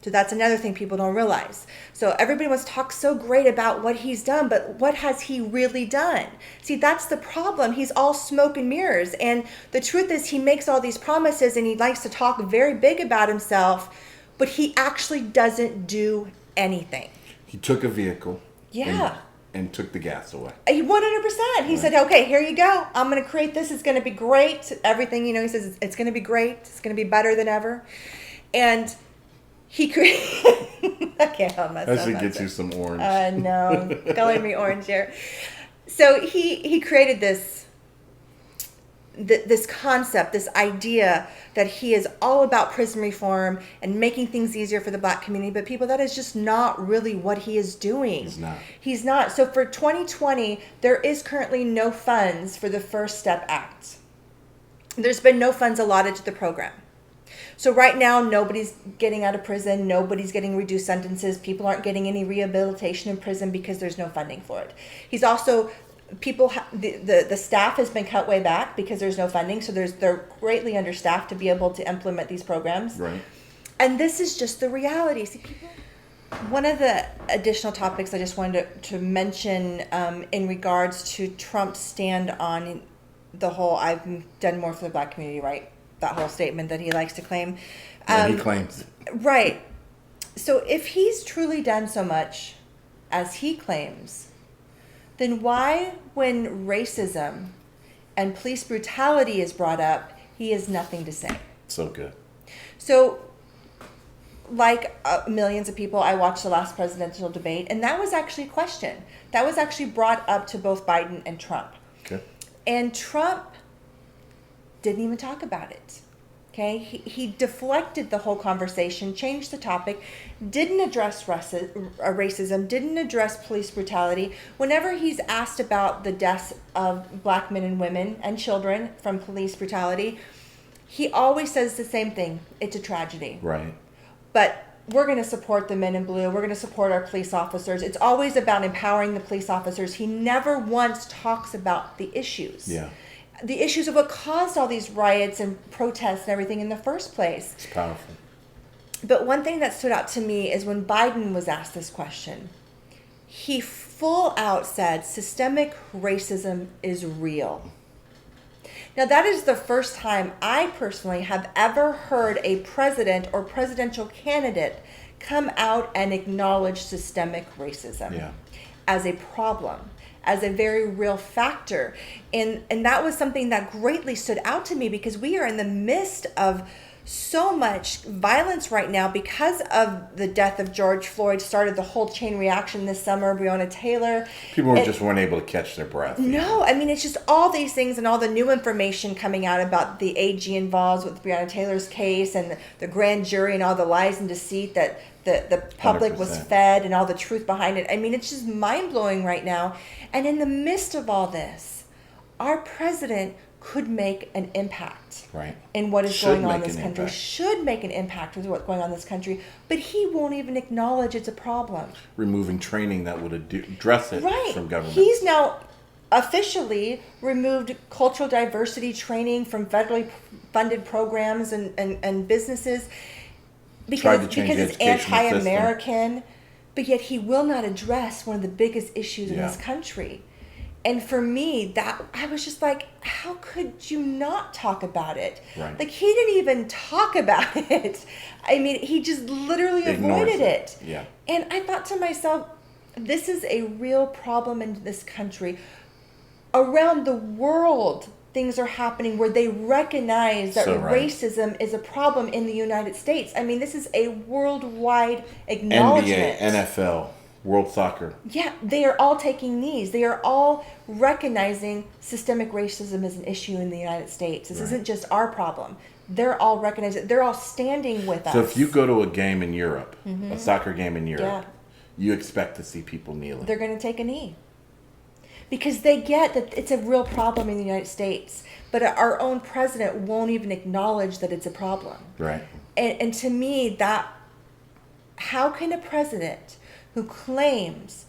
So that's another thing people don't realize. So everybody wants to talk so great about what he's done, but what has he really done? See, that's the problem. He's all smoke and mirrors. And the truth is, he makes all these promises and he likes to talk very big about himself, but he actually doesn't do anything. He took a vehicle. And took the gas away. 100%. He said, okay, here you go. I'm going to create this. It's going to be great. Everything, he says it's going to be great. It's going to be better than ever. And he created... I can't help myself. I should get you some orange. No, coloring me orange here. So he created this concept, this idea that he is all about prison reform and making things easier for the Black community. But people, that is just not really what he is doing. He's not. So for 2020, there is currently no funds for the First Step Act. There's been no funds allotted to the program. So right now, nobody's getting out of prison. Nobody's getting reduced sentences. People aren't getting any rehabilitation in prison because there's no funding for it. He's also... the staff has been cut way back because there's no funding, so they're greatly understaffed to be able to implement these programs. Right. And this is just the reality. See, people. One of the additional topics I just wanted to mention in regards to Trump's stand on the whole "I've done more for the Black community," right? That whole statement that he likes to claim. He claims. Right. So if he's truly done so much as he claims, then why, when racism and police brutality is brought up, he has nothing to say? So good. So, like millions of people, I watched the last presidential debate, and that was actually a question. That was actually brought up to both Biden and Trump. Okay. And Trump didn't even talk about it. Okay, he deflected the whole conversation, changed the topic, didn't address racism, didn't address police brutality. Whenever he's asked about the deaths of Black men and women and children from police brutality, he always says the same thing. It's a tragedy. Right. But we're going to support the men in blue. We're going to support our police officers. It's always about empowering the police officers. He never once talks about the issues. Yeah. the issues of what caused all these riots and protests and everything in the first place. It's powerful. But one thing that stood out to me is when Biden was asked this question, he full out said systemic racism is real. Now, that is the first time I personally have ever heard a president or presidential candidate come out and acknowledge systemic racism as a problem, as a very real factor. And that was something that greatly stood out to me, because we are in the midst of so much violence right now because of the death of George Floyd. Started the whole chain reaction this summer, Breonna Taylor. People just weren't able to catch their breath. No, I mean, it's just all these things and all the new information coming out about the AG involved with Breonna Taylor's case and the grand jury and all the lies and deceit that the public 100%. Was fed and all the truth behind it. I mean, it's just mind-blowing right now. And in the midst of all this, our president could make an impact in what is going on in this country. Should make an impact with what's going on in this country, but he won't even acknowledge it's a problem. Removing training that would address it from government. He's now officially removed cultural diversity training from federally funded programs and businesses because it's anti-American, system. But yet he will not address one of the biggest issues in this country. And for me, that I was just like, how could you not talk about it? Right. Like, he didn't even talk about it. I mean, he just literally avoided it. Yeah. And I thought to myself, this is a real problem in this country. Around the world, things are happening where they recognize that racism is a problem in the United States. I mean, this is a worldwide acknowledgement. NBA, NFL. World soccer. Yeah, they are all taking knees. They are all recognizing systemic racism as an issue in the United States. This isn't just our problem. They're all recognizing it. They're all standing with us. So if you go to a game in Europe, a soccer game in Europe, you expect to see people kneeling. They're going to take a knee. Because they get that it's a real problem in the United States. But our own president won't even acknowledge that it's a problem. Right. And to me, how can a president who claims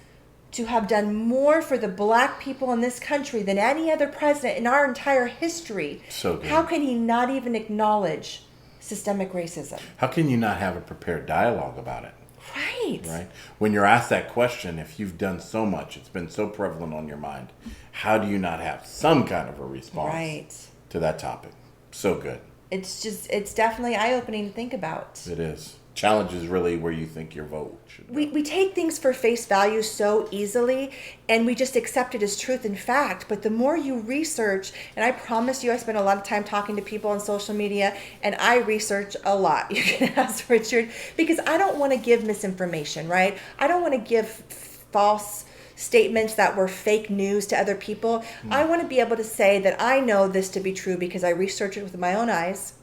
to have done more for the black people in this country than any other president in our entire history, how can he not even acknowledge systemic racism? How can you not have a prepared dialogue about it? Right. When you're asked that question, if you've done so much, it's been so prevalent on your mind, how do you not have some kind of a response to that topic? So good. It's definitely eye-opening to think about. It is. Challenge is really where you think your vote should go. We take things for face value so easily, and we just accept it as truth and fact. But the more you research, and I promise you, I spend a lot of time talking to people on social media, and I research a lot. You can ask Richard, because I don't want to give misinformation, right? I don't want to give false statements that were fake news to other people. I want to be able to say that I know this to be true because I researched it with my own eyes,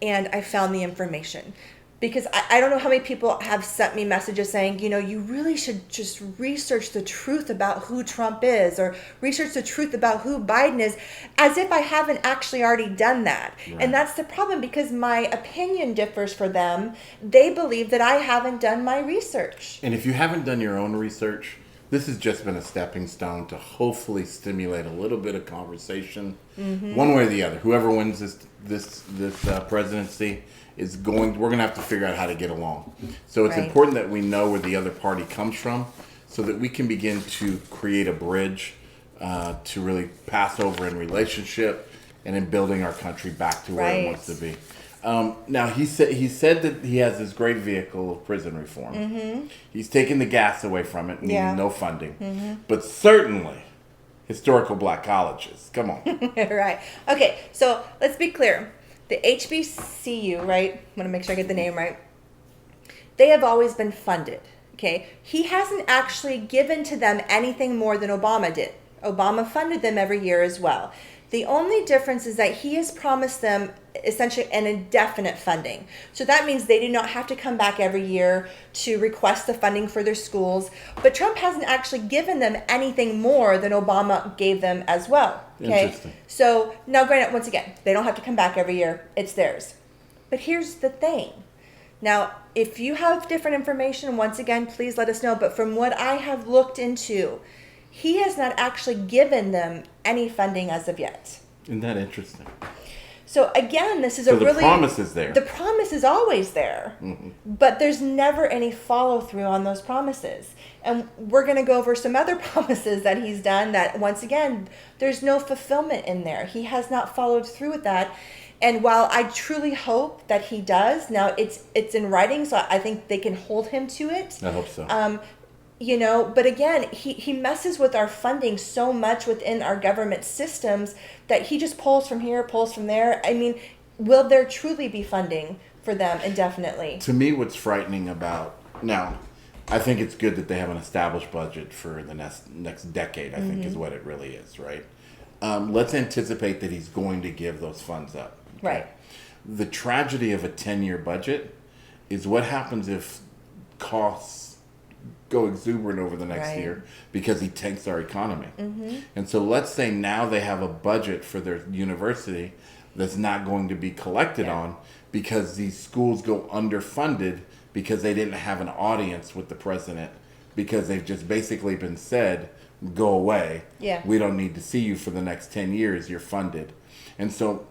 and I found the information. Because I don't know how many people have sent me messages saying, you really should just research the truth about who Trump is, or research the truth about who Biden is, as if I haven't actually already done that. Right. And that's the problem, because my opinion differs for them. They believe that I haven't done my research. And if you haven't done your own research, this has just been a stepping stone to hopefully stimulate a little bit of conversation, one way or the other. Whoever wins this presidency we're going to have to figure out how to get along. So it's important that we know where the other party comes from, so that we can begin to create a bridge to really pass over in relationship and in building our country back to where it wants to be. Now, he said that he has this great vehicle of prison reform. He's taken the gas away from it, meaning no funding. But certainly, historical black colleges. Come on. Right. Okay, so let's be clear. The HBCU, right? I want to make sure I get the name right. They have always been funded, okay? He hasn't actually given to them anything more than Obama did. Obama funded them every year as well. The only difference is that he has promised them essentially an indefinite funding. So that means they do not have to come back every year to request the funding for their schools. But Trump hasn't actually given them anything more than Obama gave them as well. Okay? Interesting. So now granted, once again, they don't have to come back every year. It's theirs. But here's the thing. Now, if you have different information, once again, please let us know. But from what I have looked into, he has not actually given them any funding as of yet. Isn't that interesting? So again, this is a really... the promise is there. The promise is always there. Mm-hmm. But there's never any follow-through on those promises. And we're going to go over some other promises that he's done that, once again, there's no fulfillment in there. He has not followed through with that. And while I truly hope that he does, now it's in writing, so I think they can hold him to it. I hope so. But again, he messes with our funding so much within our government systems that he just pulls from here, pulls from there. I mean, will there truly be funding for them indefinitely? To me, what's frightening about... Now, I think it's good that they have an established budget for the next decade, I think is what it really is, right? Let's anticipate that he's going to give those funds up. Okay? Right. The tragedy of a 10-year budget is what happens if costs go exuberant over the next year because he tanks our economy. Mm-hmm. And so let's say now they have a budget for their university that's not going to be collected on because these schools go underfunded because they didn't have an audience with the president, because they've just basically been said, go away. Yeah. We don't need to see you for the next 10 years. You're funded. And so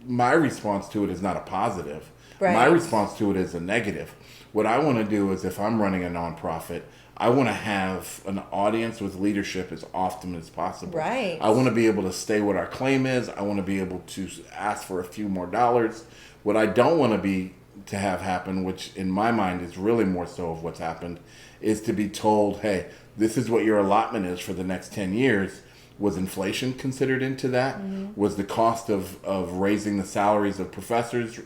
my response to it is not a positive. Right. My response to it is a negative. What I want to do is, if I'm running a nonprofit, I want to have an audience with leadership as often as possible. Right. I want to be able to stay what our claim is. I want to be able to ask for a few more dollars. What I don't want to have happen, which in my mind is really more so of what's happened, is to be told, hey, this is what your allotment is for the next 10 years. Was inflation considered into that? Mm-hmm. Was the cost of raising the salaries of professors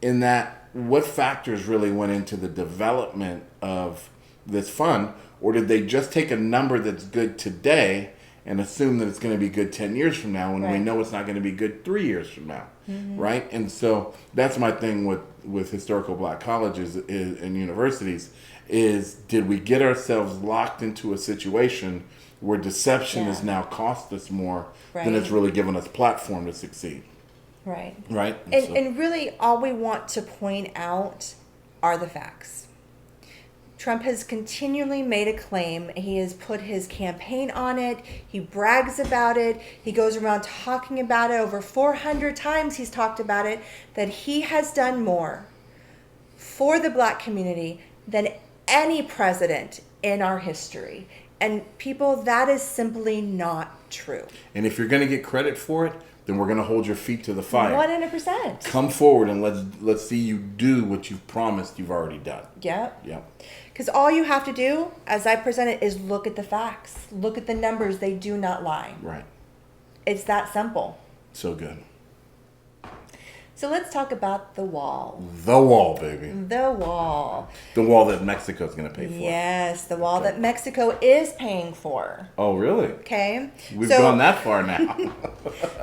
in that? What factors really went into the development of this fund? Or did they just take a number that's good today and assume that it's going to be good 10 years from now when we know it's not going to be good 3 years from now, right? And so that's my thing with historical black colleges and universities is, did we get ourselves locked into a situation where deception has now cost us more than it's really given us platform to succeed? Right. Right. And really all we want to point out are the facts. Trump has continually made a claim. He has put his campaign on it. He brags about it. He goes around talking about it. Over 400 times he's talked about it, that he has done more for the black community than any president in our history. And people, that is simply not true. And if you're going to get credit for it, then we're going to hold your feet to the fire. 100%. Come forward and let's see you do what you've promised you've already done. Yep. Yep. Because all you have to do, as I present it, is look at the facts. Look at the numbers. They do not lie. Right. It's that simple. So good. So let's talk about the wall. The wall, baby. The wall. The wall that Mexico's going to pay for. Yes, the wall that Mexico is paying for. Oh, really? Okay. We've gone that far now.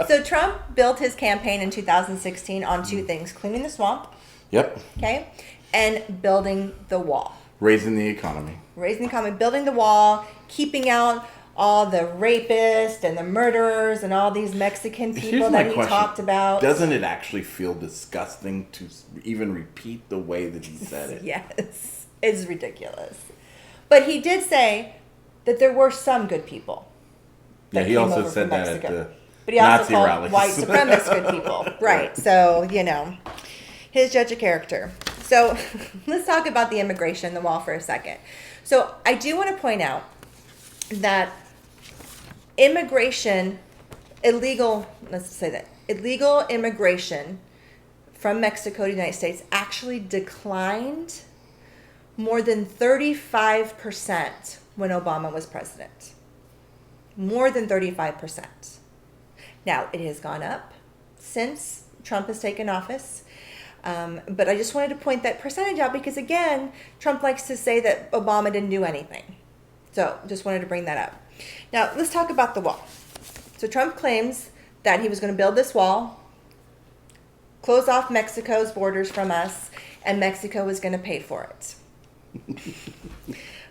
So Trump built his campaign in 2016 on two things: cleaning the swamp. Yep. Okay. And building the wall. Raising the economy. Raising the economy, building the wall, keeping out all the rapists and the murderers and all these Mexican people that he talked about. Doesn't it actually feel disgusting to even repeat the way that he said it? Yes. It's ridiculous. But he did say that there were some good people. Yeah, he also said that at the but he Nazi also called rallies. White supremacist good people. Right. So, his judge of character. So let's talk about the immigration, the wall, for a second. So I do want to point out that illegal immigration from Mexico to the United States actually declined more than 35% when Obama was president. More than 35%. Now, it has gone up since Trump has taken office. But I just wanted to point that percentage out because, again, Trump likes to say that Obama didn't do anything. So just wanted to bring that up. Now, let's talk about the wall. So Trump claims that he was going to build this wall, close off Mexico's borders from us, and Mexico was going to pay for it.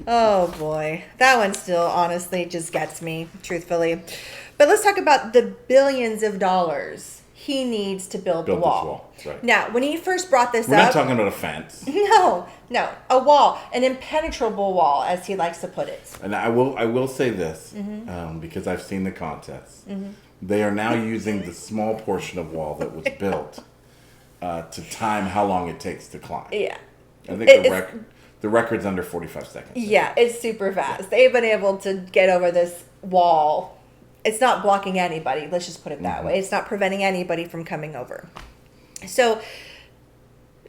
Oh, boy. That one still, honestly, just gets me, truthfully. But let's talk about the billions of dollars he needs to build the wall. Right. Now, when he first brought this up... We're not talking about a fence. No. A wall. An impenetrable wall, as he likes to put it. And I will say this, because I've seen the contests. Mm-hmm. They are now using the small portion of wall that was built to time how long it takes to climb. Yeah. I think the record's under 45 seconds. Yeah, it's super fast. They've been able to get over this wall. It's not blocking anybody. Let's just put it that way. It's not preventing anybody from coming over. So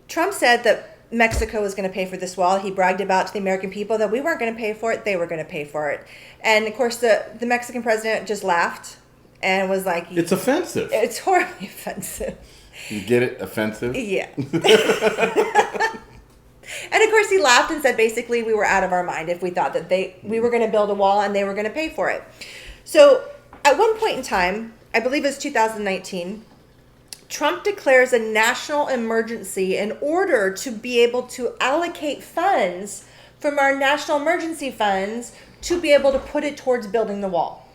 Trump said that Mexico was going to pay for this wall. He bragged about to the American people that we weren't going to pay for it. They were going to pay for it. And, of course, the Mexican president just laughed and was like... It's offensive. It's horribly offensive. You get it? Offensive? Yeah. And, of course, he laughed and said basically we were out of our mind if we thought that we were going to build a wall and they were going to pay for it. So at one point in time, I believe it was 2019... Trump declares a national emergency in order to be able to allocate funds from our national emergency funds to be able to put it towards building the wall.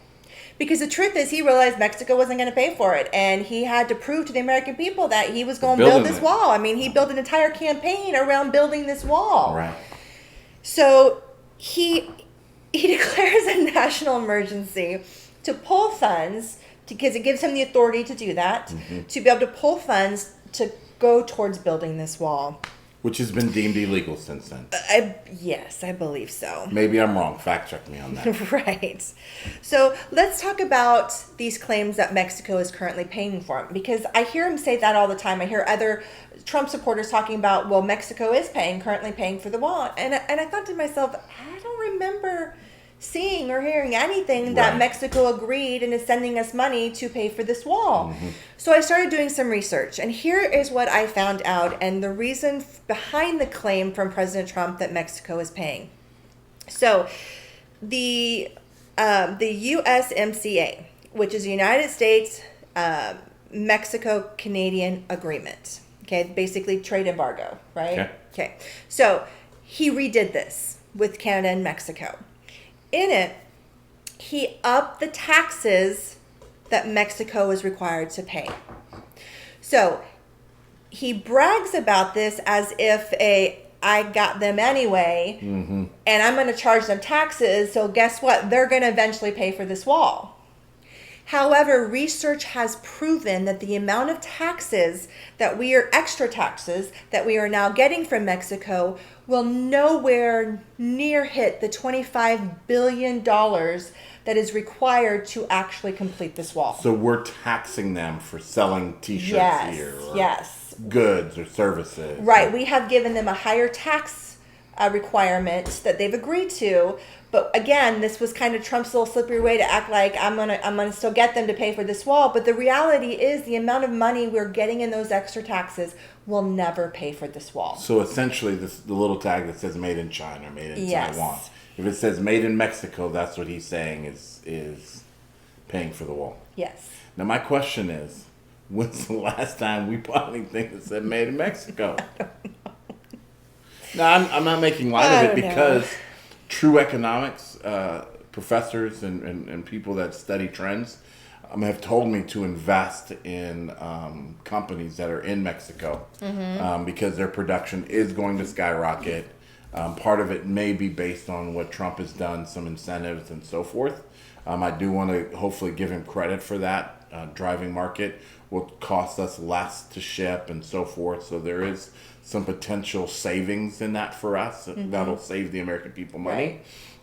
Because the truth is, he realized Mexico wasn't going to pay for it, and he had to prove to the American people that he was going to build this wall. I mean, he built an entire campaign around building this wall. Right. So he declares a national emergency to pull funds, because it gives him the authority to do that, to be able to pull funds to go towards building this wall. Which has been deemed illegal since then. Yes, I believe so. Maybe I'm wrong. Fact check me on that. Right. So let's talk about these claims that Mexico is currently paying for him, because I hear him say that all the time. I hear other Trump supporters talking about, well, Mexico is currently paying for the wall. And I thought to myself, I don't remember seeing or hearing anything that Mexico agreed and is sending us money to pay for this wall. So I started doing some research, and here is what I found out and the reason behind the claim from President Trump that Mexico is paying. So the USMCA, which is the United States Mexico Canadian Agreement, okay, basically trade embargo, right? Okay. So he redid this with Canada and Mexico. In it, he upped the taxes that Mexico is required to pay. So he brags about this as if I got them anyway, and I'm going to charge them taxes, so guess what? They're going to eventually pay for this wall. However, research has proven that the amount of extra taxes that we are now getting from Mexico will nowhere near hit the $25 billion that is required to actually complete this wall. So we're taxing them for selling T-shirts here, or goods or services. Right. We have given them a higher tax requirement that they've agreed to. But again, this was kind of Trump's little slippery way to act like I'm gonna still get them to pay for this wall. But the reality is the amount of money we're getting in those extra taxes will never pay for this wall. So essentially, the little tag that says "Made in China" or "Made in Taiwan." If it says "Made in Mexico," that's what he's saying is paying for the wall. Yes. Now my question is, when's the last time we bought anything that said "Made in Mexico"? I don't know. No, I'm not making light of it because true economics professors and people that study trends have told me to invest in companies that are in Mexico because their production is going to skyrocket. Part of it may be based on what Trump has done, some incentives and so forth. I do want to hopefully give him credit for that. Driving market will cost us less to ship and so forth. So there is some potential savings in that for us. That'll save the American people money.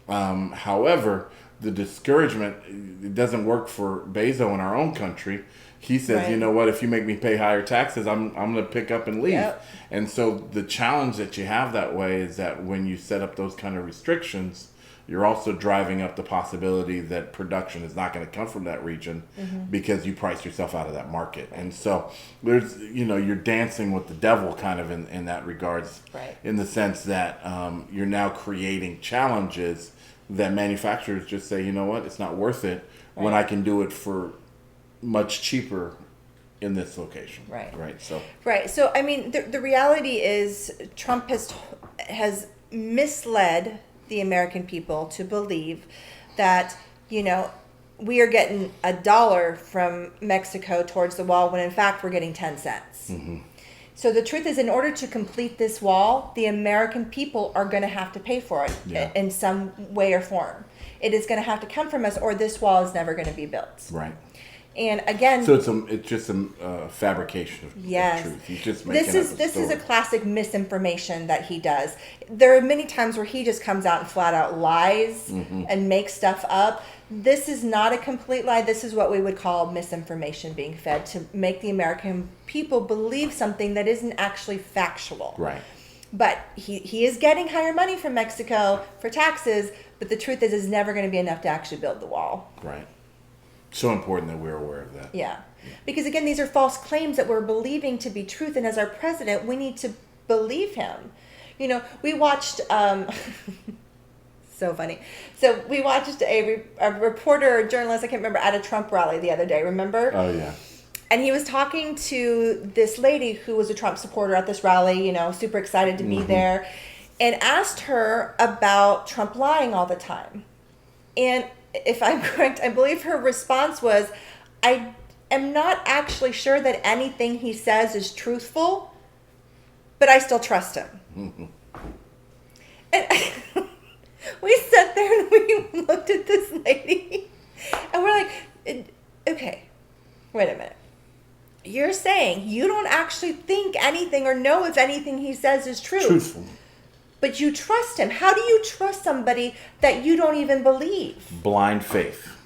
Right. However, the discouragement, it doesn't work for Bezos in our own country. He says, you know what, if you make me pay higher taxes, I'm going to pick up and leave. Yep. And so the challenge that you have that way is that when you set up those kind of restrictions, you're also driving up the possibility that production is not going to come from that region because you price yourself out of that market. And so there's, you're dancing with the devil kind of in that regards, in the sense that you're now creating challenges that manufacturers just say, you know what, it's not worth it when I can do it for much cheaper in this location. So I mean, the reality is Trump has misled the American people to believe that, we are getting $1 from Mexico towards the wall when in fact we're getting 10 cents. So the truth is, in order to complete this wall, the American people are going to have to pay for it in some way or form. It is going to have to come from us, or this wall is never going to be built. Right. And again, so it's just a fabrication of truth. He's just making this is a classic misinformation that he does. There are many times where he just comes out and flat out lies and makes stuff up. This is not a complete lie. This is what we would call misinformation being fed to make the American people believe something that isn't actually factual. Right. But he is getting higher money from Mexico for taxes, but the truth is never going to be enough to actually build the wall. Right. So important that we're aware of that. Yeah. Because again, these are false claims that we're believing to be truth, and as our president, we need to believe him. You know, we watched so funny. So we watched a reporter, a journalist, I can't remember, at a Trump rally the other day, remember? Oh, yeah. And he was talking to this lady who was a Trump supporter at this rally, you know, super excited to be there, and asked her about Trump lying all the time. And if I'm correct, I believe her response was, I am not actually sure that anything he says is truthful, but I still trust him. And we sat there and we looked at this lady and we're like, okay, wait a minute. You're saying you don't actually think anything or know if anything he says is true. Truthful. But you trust him. How do you trust somebody that you don't even believe? Blind faith.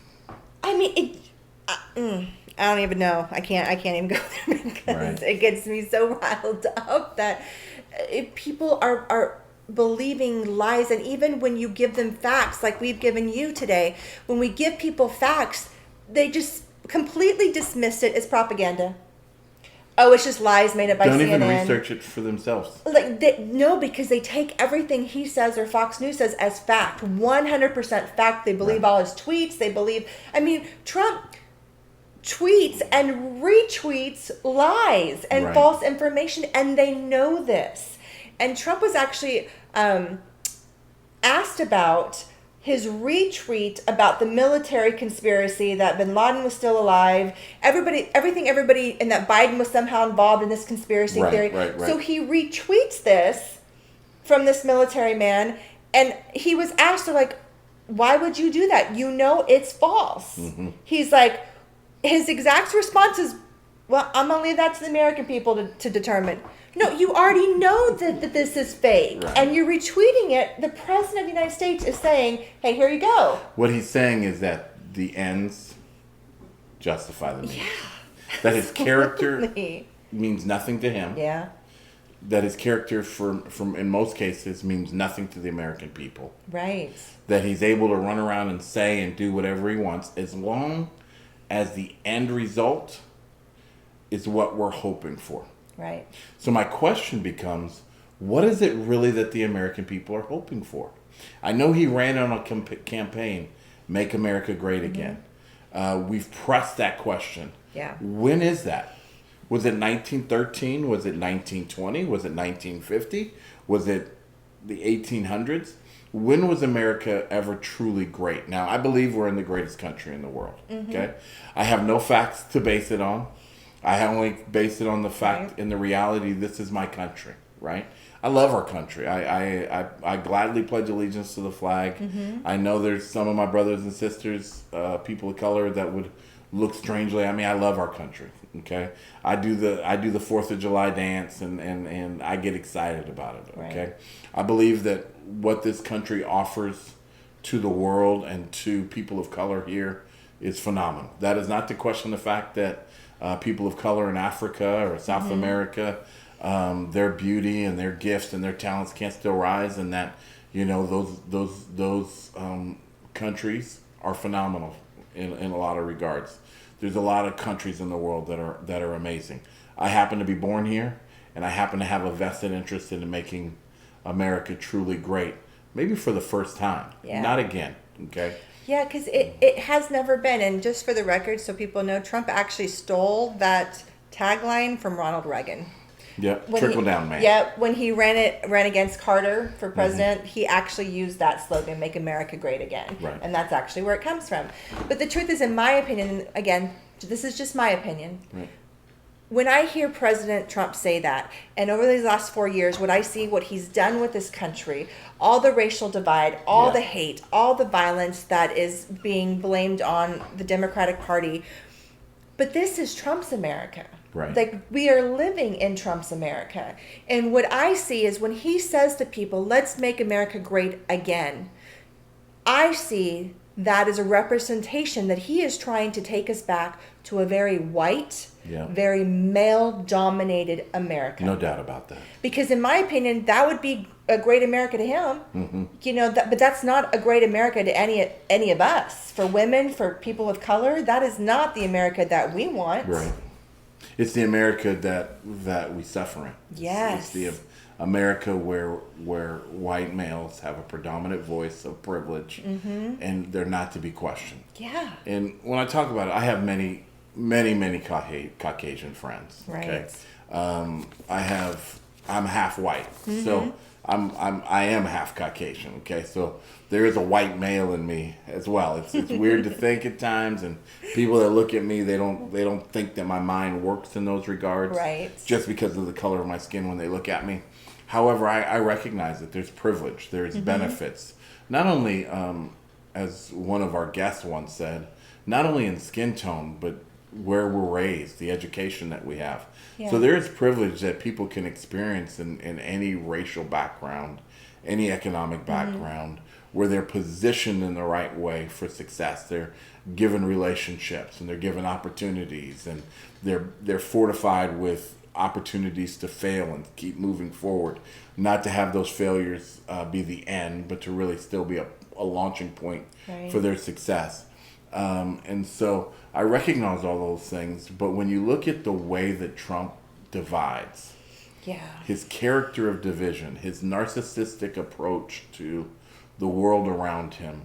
I mean, I don't even know. I can't even go there because it gets me so riled up that people are believing lies. And even when you give them facts, like we've given you today, when we give people facts, they just completely dismiss it as propaganda. Oh, it's just lies made up by CNN. Don't even research it for themselves. No, because they take everything he says or Fox News says as fact. 100% fact. They believe all his tweets. They believe... I mean, Trump tweets and retweets lies and false information, and they know this. And Trump was actually asked about his retweet about the military conspiracy that bin Laden was still alive, everybody, and that Biden was somehow involved in this conspiracy theory. Right. So he retweets this from this military man, and he was asked, like, why would you do that? You know it's false. He's like, his exact response is, well, I'm going to leave that to the American people to determine. No, you already know that this is fake, and you're retweeting it. The President of the United States is saying, hey, here you go. What he's saying is that the ends justify the means. Yeah, that his character means nothing to him. Yeah. That his character, from in most cases, means nothing to the American people. Right. That he's able to run around and say and do whatever he wants, as long as the end result is what we're hoping for. Right. So my question becomes, what is it really that the American people are hoping for? I know he ran on a campaign, Make America Great Again. We've pressed that question. Yeah. When is that? Was it 1913? Was it 1920? Was it 1950? Was it the 1800s? When was America ever truly great? Now, I believe we're in the greatest country in the world. Okay, I have no facts to base it on. I only base it on the fact and the reality. This is my country, right? I love our country. I gladly pledge allegiance to the flag. I know there's some of my brothers and sisters, people of color, that would look strangely. I mean, I love our country. Okay, I do the 4th of July dance, and I get excited about it. Okay, I believe that what this country offers to the world and to people of color here is phenomenal. That is not to question the fact that people of color in Africa or South America, their beauty and their gifts and their talents can't still rise, and that, you know, those countries are phenomenal in a lot of regards. There's a lot of countries in the world that are amazing. I happen to be born here, and I happen to have a vested interest in making America truly great. Maybe for the first time, not again. Okay. Yeah, because it has never been. And just for the record, so people know, Trump actually stole that tagline from Ronald Reagan. Yep, trickle down man. Yep, when he ran against Carter for president, he actually used that slogan, "Make America Great Again." Right. And that's actually where it comes from. But the truth is, in my opinion, and again, this is just my opinion, when I hear President Trump say that, and over these last 4 years, what I see, what he's done with this country, all the racial divide, all the hate, all the violence that is being blamed on the Democratic Party, But this is Trump's America. Right. Like, we are living in Trump's America. And what I see is when he says to people, let's make America great again, I see that as a representation that he is trying to take us back to a very white, very male-dominated America. No doubt about that. Because in my opinion, that would be a great America to him. But that's not a great America to any of us. For women, for people of color, that is not the America that we want. Right. It's the America that we suffer in. Yes. It's the America where white males have a predominant voice of privilege, and they're not to be questioned. Yeah. And when I talk about it, I have many Caucasian friends. Right. Okay. I'm half white, so I am half Caucasian. Okay, so there is a white male in me as well. It's weird to think at times, and people that look at me, they don't think that my mind works in those regards. Right. Just because of the color of my skin when they look at me. However, I recognize that there's privilege, there's benefits, not only as one of our guests once said, not only in skin tone, but where we're raised, the education that we have. Yeah. So there is privilege that people can experience in any racial background, any economic background, where they're positioned in the right way for success. They're given relationships and they're given opportunities, and they're fortified with opportunities to fail and keep moving forward, not to have those failures be the end, but to really still be a launching point for their success. And so I recognize all those things, but when you look at the way that Trump divides, his character of division, his narcissistic approach to the world around him,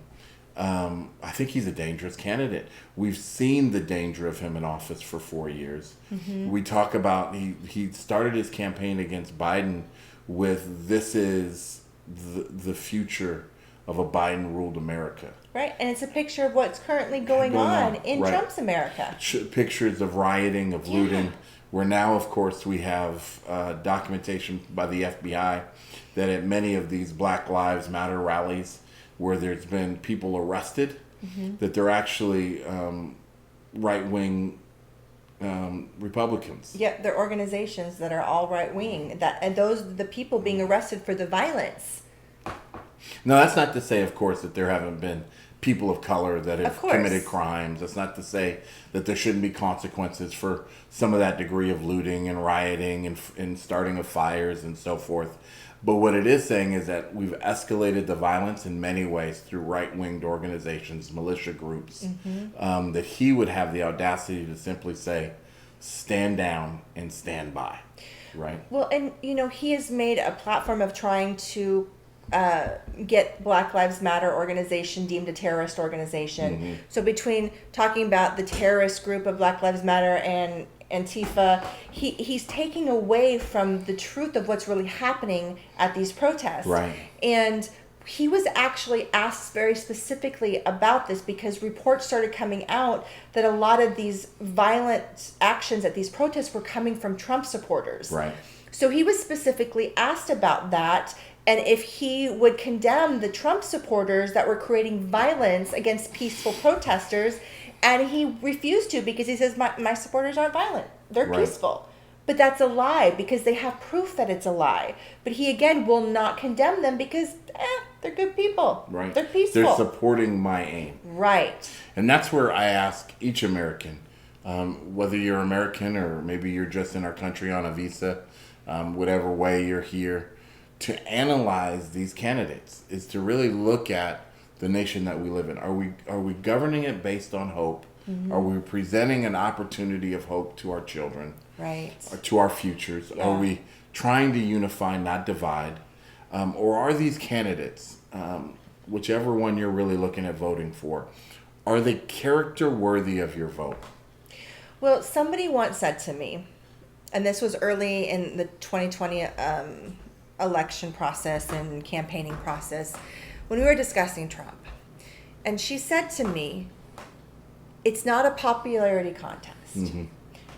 I think he's a dangerous candidate. We've seen the danger of him in office for 4 years. We talk about he started his campaign against Biden with this is the future of a Biden-ruled America. Right, and it's a picture of what's currently going on in Trump's America. Pictures of rioting, of looting, where now, of course, we have documentation by the FBI that at many of these Black Lives Matter rallies, where there's been people arrested, that they're actually right-wing Republicans. Yeah, they're organizations that are all right-wing. And those the people being arrested for the violence. Now, that's not to say, of course, that there haven't been people of color that have committed crimes. That's not to say that there shouldn't be consequences for some of that degree of looting and rioting and starting of fires and so forth. But what it is saying is that we've escalated the violence in many ways through right-winged organizations, militia groups, that he would have the audacity to simply say, stand down and stand by, right? Well, and, he has made a platform of trying to get Black Lives Matter organization deemed a terrorist organization. So between talking about the terrorist group of Black Lives Matter and Antifa, he's taking away from the truth of what's really happening at these protests. Right. And he was actually asked very specifically about this because reports started coming out that a lot of these violent actions at these protests were coming from Trump supporters. Right. So he was specifically asked about that, and if he would condemn the Trump supporters that were creating violence against peaceful protesters, and he refused to because he says, my supporters aren't violent. They're peaceful. But that's a lie because they have proof that it's a lie. But he, again, will not condemn them because they're good people. Right. They're peaceful. They're supporting my aim. Right. And that's where I ask each American, whether you're American or maybe you're just in our country on a visa, whatever way you're here, to analyze these candidates is to really look at the nation that we live in. Are we governing it based on hope? Are we presenting an opportunity of hope to our children? Right. Or to our futures? Yeah. Are we trying to unify, not divide? Or are these candidates, whichever one you're really looking at voting for, are they character worthy of your vote? Well, somebody once said to me, and this was early in the 2020 election process and campaigning process, when we were discussing Trump, and she said to me, it's not a popularity contest.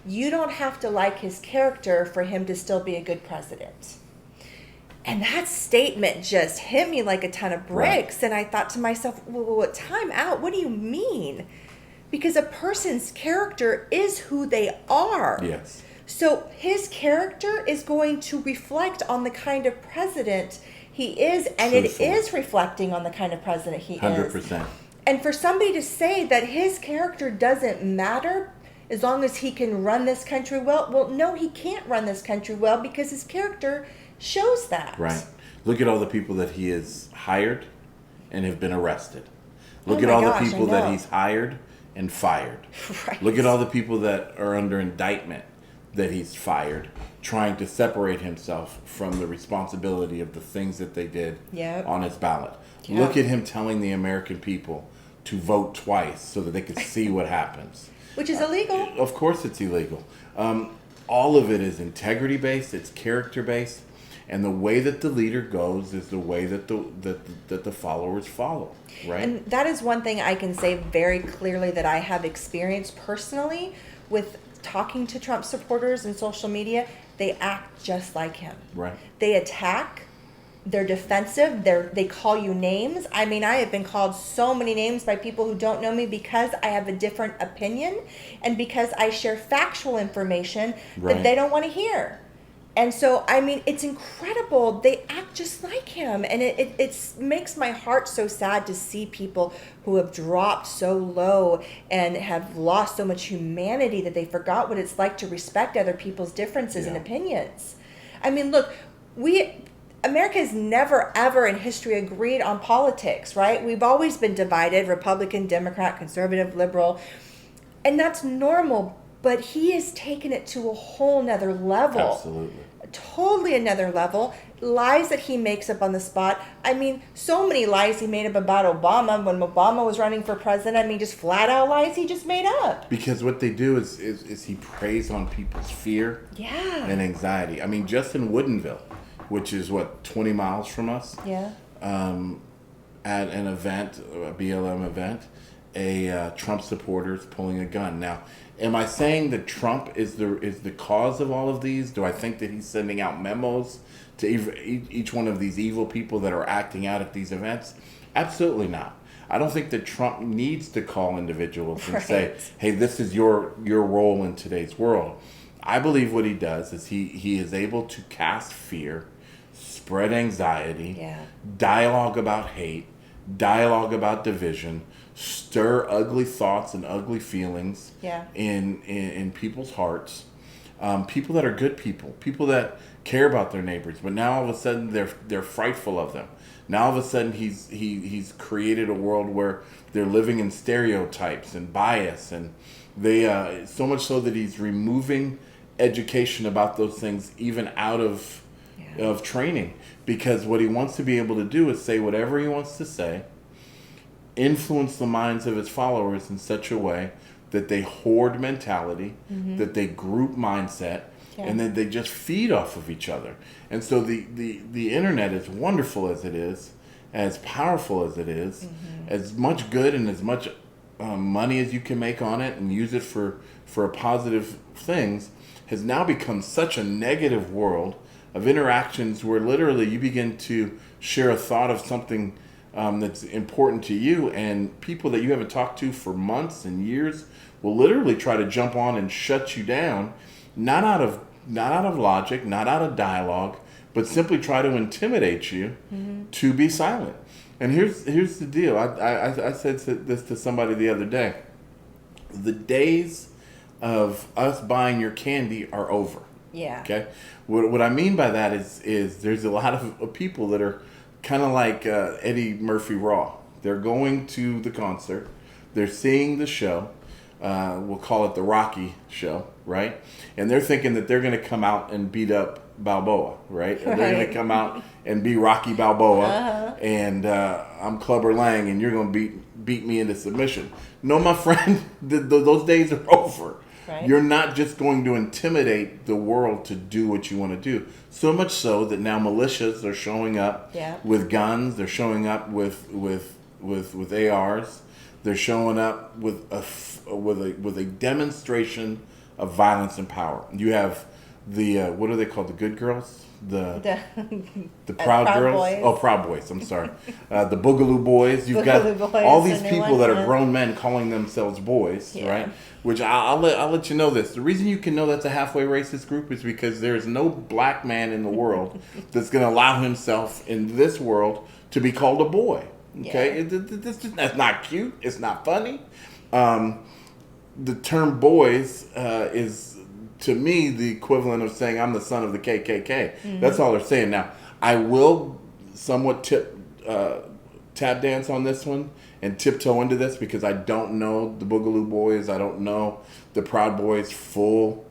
You don't have to like his character for him to still be a good president. And that statement just hit me like a ton of bricks. Right. And I thought to myself, well, time out. What do you mean? because a person's character is who they are. Yes. So his character is going to reflect on the kind of president he is, and Truthfully. it is reflecting on the kind of president he 100%. is. And for somebody to say that his character doesn't matter as long as he can run this country well, no, he can't run this country well because his character shows that. Right. Look at all the people that he has hired and have been arrested. Look Oh at my all gosh, the I people that know. he's hired and fired. Right. Look at all the people that are under indictment that he's fired, trying to separate himself from the responsibility of the things that they did Yep. on his ballot. Yep. Look at him telling the American people to vote twice so that they could see what happens. Which is illegal. Of course it's illegal. All of it is integrity-based, it's character-based, and the way that the leader goes is the way that the followers follow, right? And that is one thing I can say very clearly that I have experienced personally with talking to Trump supporters in social media. They act just like him. Right. They attack. They're defensive. They call you names. I mean, I have been called so many names by people who don't know me because I have a different opinion and because I share factual information Right. that they don't want to hear. And so, I mean, it's incredible. They act just like him. And it makes my heart so sad to see people who have dropped so low and have lost so much humanity that they forgot what it's like to respect other people's differences and Yeah. opinions. I mean, look, America has never, ever in history agreed on politics, right? We've always been divided, Republican, Democrat, conservative, liberal. And that's normal. But he has taken it to a whole nother level. Absolutely. Totally another level. Lies that he makes up on the spot. I mean, so many lies he made up about Obama when Obama was running for president. I mean, just flat out lies he just made up. Because what they do is he preys on people's fear Yeah. and anxiety. I mean, just in Woodinville, which is 20 miles from us, Yeah. at an event, a BLM event, a Trump supporter is pulling a gun. Now, am I saying that Trump is the cause of all of these? Do I think that he's sending out memos to each one of these evil people that are acting out at these events? Absolutely not. I don't think that Trump needs to call individuals and say, hey, this is your role in today's world. I believe what he does is he is able to cast fear, spread anxiety, Yeah. dialogue about hate, dialogue about division, stir ugly thoughts and ugly feelings Yeah. in people's hearts. People that are good people that care about their neighbors, but now all of a sudden they're frightful of them. Now all of a sudden he's created a world where they're living in stereotypes and bias, and they so much so that he's removing education about those things even out of training, because what he wants to be able to do is say whatever he wants to say, influence the minds of his followers in such a way that they hoard mentality, that they group mindset, and then they just feed off of each other. And so the internet, as wonderful as it is, as powerful as it is, as much good and as much money as you can make on it and use it for positive things, has now become such a negative world of interactions where literally you begin to share a thought of something that's important to you, and people that you haven't talked to for months and years will literally try to jump on and shut you down, not out of logic, not out of dialogue, but simply try to intimidate you to be silent. And here's the deal. I said this to somebody the other day. The days of us buying your candy are over. Yeah. Okay. What I mean by that is there's a lot of people that are kind of like Eddie Murphy Raw. They're going to the concert. They're seeing the show. We'll call it the Rocky show, right? And they're thinking that they're going to come out and beat up Balboa, right? They're going to come out and be Rocky Balboa, and I'm Clubber Lang, and you're going to beat me into submission. No, my friend, those days are over. Right. You're not just going to intimidate the world to do what you want to do. So much so that now militias are showing up with guns. They're showing up with ARs. They're showing up with a demonstration of violence and power. You have what are they called? The good girls? The Proud girls? Boys. Oh, Proud Boys. I'm sorry. The Boogaloo Boys. You've Boogaloo got Boys, all these the new people one, that yeah. are grown men calling themselves boys, Yeah. right? Which I'll let you know this. The reason you can know that's a halfway racist group is because there is no black man in the world that's going to allow himself in this world to be called a boy. Okay? Yeah. That's not cute. It's not funny. The term boys is, to me, the equivalent of saying I'm the son of the KKK. Mm-hmm. That's all they're saying. Now, I will somewhat tap dance on this one and tiptoe into this because I don't know the Boogaloo Boys. I don't know the Proud Boys' full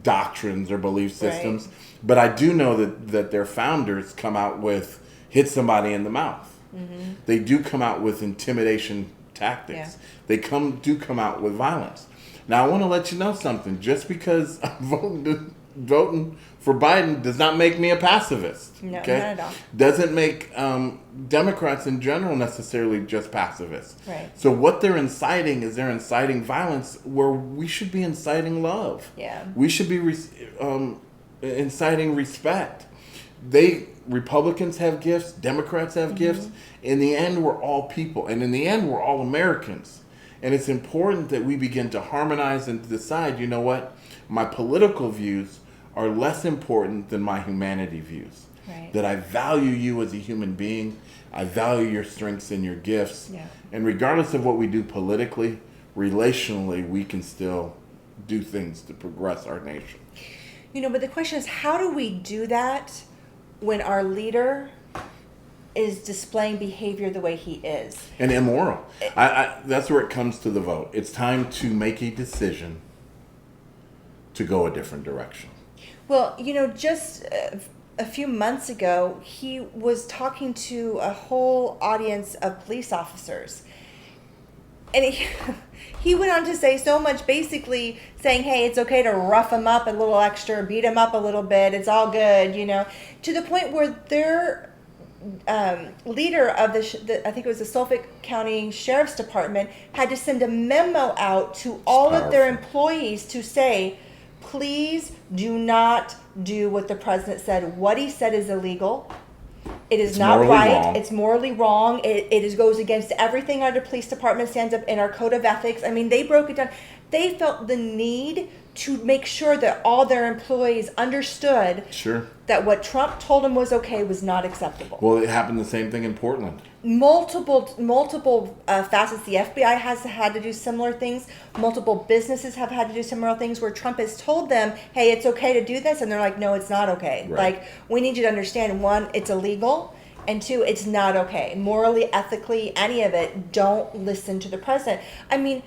doctrines or belief systems. Right. But I do know that their founders come out with hit somebody in the mouth. Mm-hmm. They do come out with intimidation tactics. Yeah. They do come out with violence. Now, I want to let you know something. Just because I'm voting for Biden does not make me a pacifist. No, okay? not at all. Doesn't make Democrats in general necessarily just pacifists. Right. So what they're inciting is they're inciting violence where we should be inciting love. Yeah. We should be inciting respect. Republicans have gifts. Democrats have gifts. In the end, we're all people. And in the end, we're all Americans. And it's important that we begin to harmonize and decide, you know what? My political views are less important than my humanity views. Right. That I value you as a human being. I value your strengths and your gifts. Yeah. And regardless of what we do politically, relationally, we can still do things to progress our nation. But the question is, how do we do that when our leader is displaying behavior the way he is? And immoral. That's where it comes to the vote. It's time to make a decision to go a different direction. Well, just a few months ago, he was talking to a whole audience of police officers. And he went on to say so much, basically saying, hey, it's okay to rough them up a little extra, beat them up a little bit, it's all good, to the point where their leader of I think it was the Suffolk County Sheriff's Department, had to send a memo out to all of their employees to say, please do not do what the president said. What he said is illegal. It's not right. Wrong. It's morally wrong. It goes against everything our police department stands up in our code of ethics. I mean, they broke it down. They felt the need to make sure that all their employees understood that what Trump told them was okay was not acceptable. Well, it happened the same thing in Portland. Multiple facets. The FBI has had to do similar things. Multiple businesses have had to do similar things where Trump has told them, hey, it's okay to do this. And they're like, no, it's not okay. Right. Like, we need you to understand, one, it's illegal. And two, it's not okay. Morally, ethically, any of it, don't listen to the president. I mean,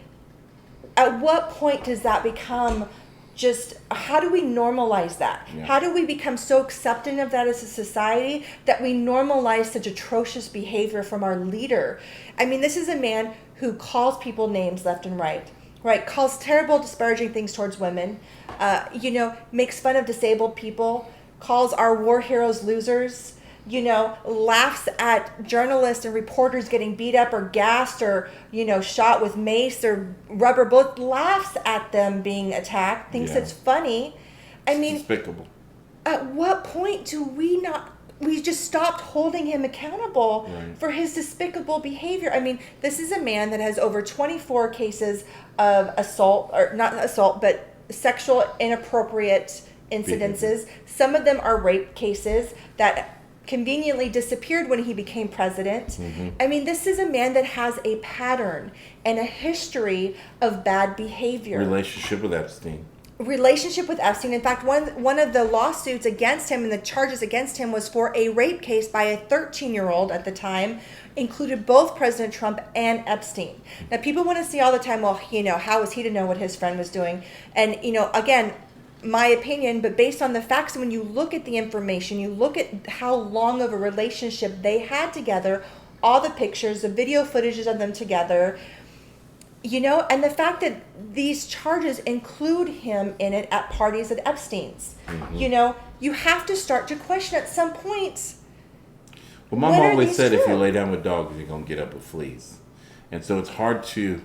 at what point does that become just, how do we normalize that? Yeah. How do we become so accepting of that as a society that we normalize such atrocious behavior from our leader? I mean, this is a man who calls people names left and right, calls terrible, disparaging things towards women, makes fun of disabled people, calls our war heroes losers, laughs at journalists and reporters getting beat up or gassed or, shot with mace or rubber bullets, laughs at them being attacked, thinks it's funny. I mean, despicable. At what point do we just stopped holding him accountable for his despicable behavior? I mean, this is a man that has over 24 cases of assault, or not assault, but sexual inappropriate incidences. Some of them are rape cases that conveniently disappeared when he became president. Mm-hmm. I mean, this is a man that has a pattern and a history of bad behavior. Relationship with Epstein. In fact, one of the lawsuits against him and the charges against him was for a rape case by a 13-year-old at the time, included both President Trump and Epstein. Now, people want to see all the time, well, how was he to know what his friend was doing? And, again, my opinion, but based on the facts, when you look at the information, you look at how long of a relationship they had together, all the pictures, the video footages of them together, and the fact that these charges include him in it at parties at Epstein's. Mm-hmm. You have to start to question at some point. Well, Mom always said if you lay down with dogs, you're going to get up with fleas. And so it's hard to,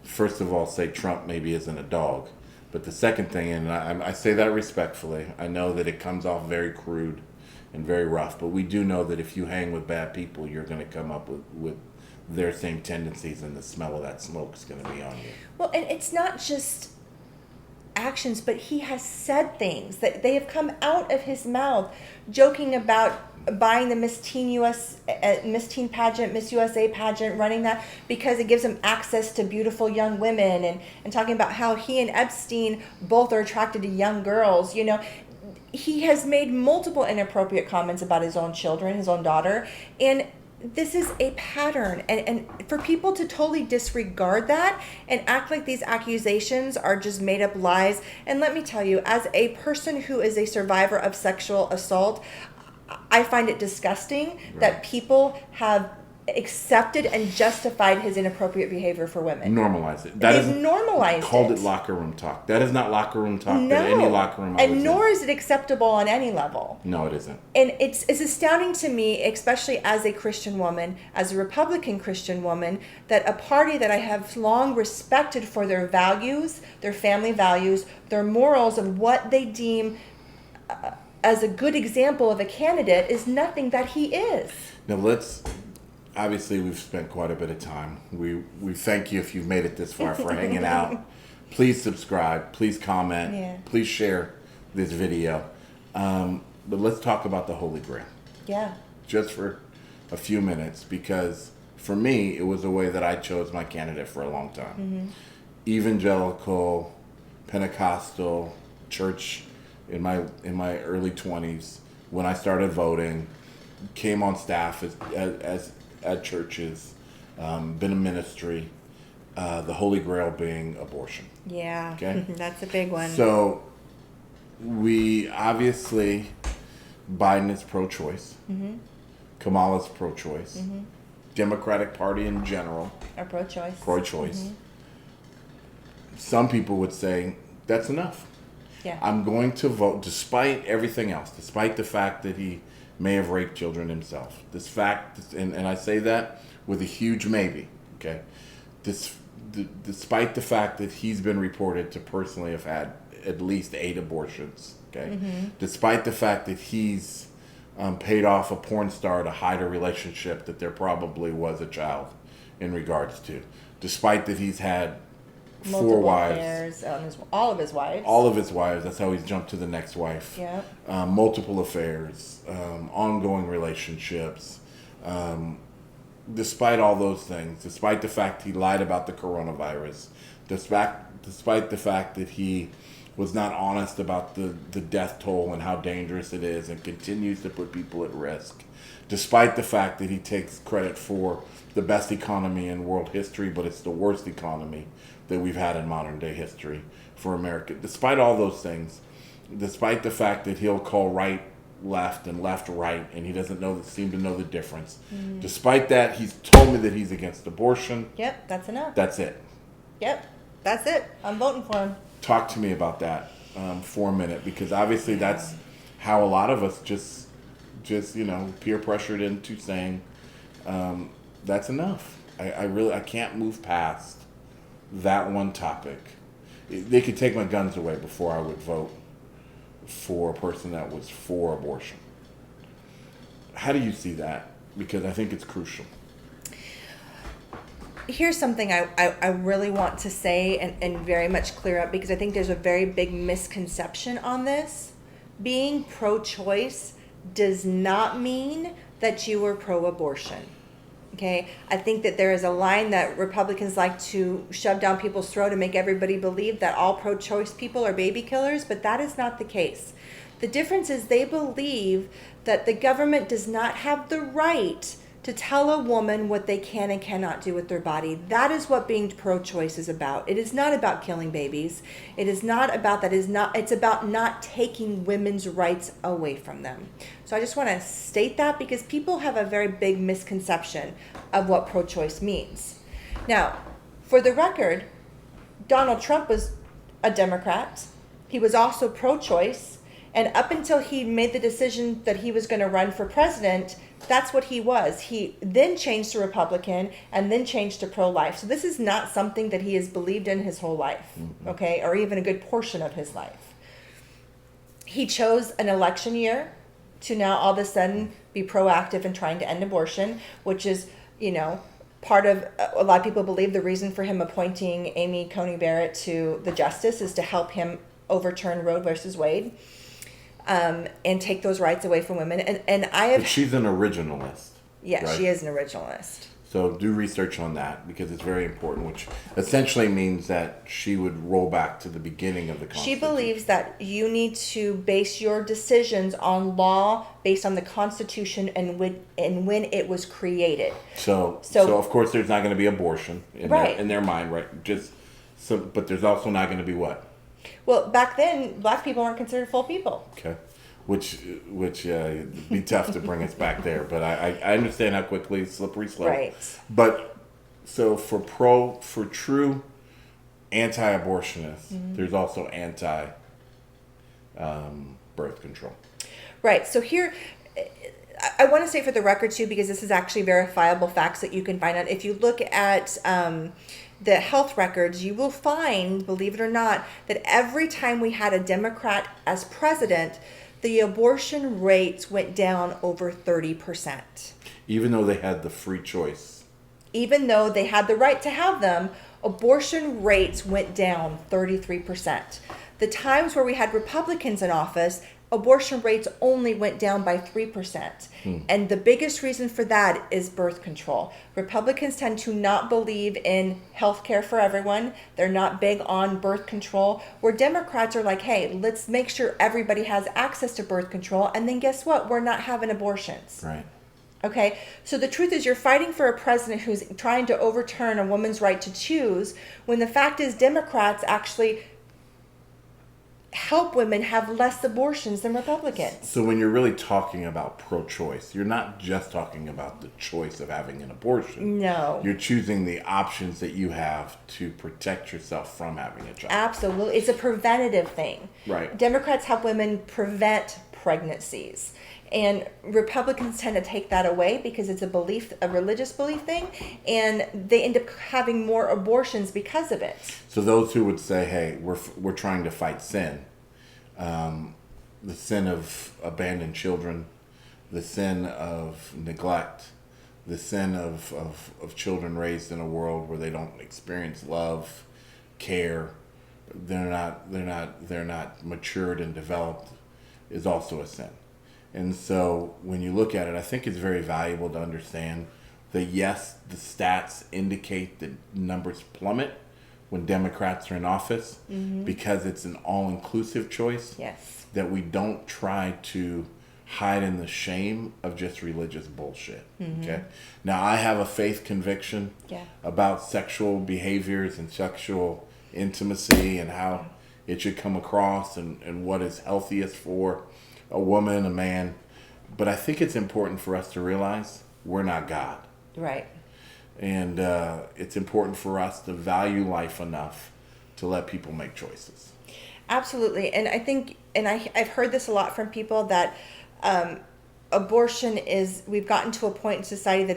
first of all, say Trump maybe isn't a dog. But the second thing, and I say that respectfully, I know that it comes off very crude and very rough, but we do know that if you hang with bad people, you're going to come up with their same tendencies, and the smell of that smoke is going to be on you. Well, and it's not just actions, but he has said things that they have come out of his mouth, joking about buying the Miss Teen pageant, Miss USA pageant, running that because it gives him access to beautiful young women, and talking about how he and Epstein both are attracted to young girls. You know, he has made multiple inappropriate comments about his own children, his own daughter, and this is a pattern, and for people to totally disregard that and act like these accusations are just made up lies. And let me tell you, as a person who is a survivor of sexual assault, I find it disgusting that people have accepted and justified his inappropriate behavior for women. Normalize it. They've normalized it. Called it locker room talk. That is not locker room talk that any locker room and nor is it acceptable on any level. No, it isn't. And it's astounding to me, especially as a Christian woman, as a Republican Christian woman, that a party that I have long respected for their values, their family values, their morals, and what they deem as a good example of a candidate is nothing that he is. Now obviously we've spent quite a bit of time. We thank you if you've made it this far for hanging out. Please subscribe. Please comment. Yeah. Please share this video. But let's talk about the Holy Grail. Yeah. Just for a few minutes, because for me, it was a way that I chose my candidate for a long time. Mm-hmm. Evangelical, Pentecostal, church in my early 20s, when I started voting, came on staff as at churches, been in ministry, the Holy Grail being abortion. Yeah, okay? That's a big one. So we obviously, Biden is pro-choice. Mm-hmm. Kamala's pro-choice. Mm-hmm. Democratic Party in general. Are pro-choice. Pro-choice. Mm-hmm. Some people would say, that's enough. Yeah. I'm going to vote despite everything else, despite the fact that he may have raped children himself. This fact, and I say that with a huge maybe, okay? Despite the fact that he's been reported to personally have had at least 8 abortions, okay? Mm-hmm. Despite the fact that he's paid off a porn star to hide a relationship that there probably was a child in regards to. Despite that he's had Multiple 4 wives. Affairs on all of his wives. All of his wives. That's how he's jumped to the next wife. Yeah. Multiple affairs, ongoing relationships. Despite all those things, despite the fact he lied about the coronavirus, despite the fact that he was not honest about the death toll and how dangerous it is and continues to put people at risk, despite the fact that he takes credit for the best economy in world history, but it's the worst economy that we've had in modern day history for America. Despite all those things, despite the fact that he'll call right left and left right, and he doesn't seem to know the difference. Mm. Despite that, he's told me that he's against abortion. Yep, that's enough. That's it. Yep, that's it. I'm voting for him. Talk to me about that for a minute, because obviously that's how a lot of us just peer pressured into saying that's enough. I can't move past that one topic. They could take my guns away before I would vote for a person that was for abortion. How do you see that? Because I think it's crucial. Here's something I really want to say and very much clear up, because I think there's a very big misconception on this. Being pro-choice does not mean that you are pro-abortion. Okay, I think that there is a line that Republicans like to shove down people's throat and make everybody believe that all pro-choice people are baby killers, but that is not the case. The difference is they believe that the government does not have the right to tell a woman what they can and cannot do with their body. That is what being pro-choice is about. It is not about killing babies. It is not about that. It's about not taking women's rights away from them. So I just want to state that, because people have a very big misconception of what pro-choice means. Now, for the record, Donald Trump was a Democrat. He was also pro-choice. And up until he made the decision that he was going to run for president, that's what he was. He then changed to Republican and then changed to pro-life. So this is not something that he has believed in his whole life, okay, or even a good portion of his life. He chose an election year to now all of a sudden be proactive in trying to end abortion, which is, part of, a lot of people believe the reason for him appointing Amy Coney Barrett to the justice is to help him overturn Roe versus Wade, and take those rights away from women. And I have. But she's an originalist. Yeah, right? She is an originalist. So do research on that because it's very important, which essentially means that she would roll back to the beginning of the Constitution. She believes that you need to base your decisions on law based on the Constitution and when it was created. So of course there's not going to be abortion in their mind, right? But there's also not going to be what? Well, back then, black people weren't considered full people. Okay. Which it'd be tough to bring us back there, but I understand how quickly slippery slope. Right. But so for true anti-abortionists, there's also anti birth control. Right. So here, I want to say for the record too, because this is actually verifiable facts that you can find out. If you look at the health records, you will find, believe it or not, that every time we had a Democrat as president, the abortion rates went down over 30%. Even though they had the free choice. Even though they had the right to have them, abortion rates went down 33%. The times where we had Republicans in office, abortion rates only went down by 3%. And the biggest reason for that is birth control. Republicans tend to not believe in health care for everyone. They're not big on birth control. Where Democrats are like, hey, let's make sure everybody has access to birth control. And then guess what? We're not having abortions. Right. Okay, so the truth is you're fighting for a president who's trying to overturn a woman's right to choose, when the fact is Democrats actually help women have less abortions than Republicans. So when you're really talking about pro-choice, you're not just talking about the choice of having an abortion. No. You're choosing the options that you have to protect yourself from having a child. Absolutely. It's a preventative thing. Right. Democrats help women prevent pregnancies. And Republicans tend to take that away because it's a religious belief thing, and they end up having more abortions because of it. So those who would say, "Hey, we're trying to fight sin," the sin of abandoned children, the sin of neglect, the sin of children raised in a world where they don't experience love, care, they're not matured and developed, is also a sin. And so when you look at it, I think it's very valuable to understand that yes, the stats indicate that numbers plummet when Democrats are in office because it's an all-inclusive choice. Yes. That we don't try to hide in the shame of just religious bullshit. Okay. Now I have a faith conviction about sexual behaviors and sexual intimacy and how it should come across and what is healthiest for a woman, a man. But I think it's important for us to realize we're not God. Right. And it's important for us to value life enough to let people make choices. Absolutely. And I think, and I've heard this a lot from people, that abortion we've gotten to a point in society that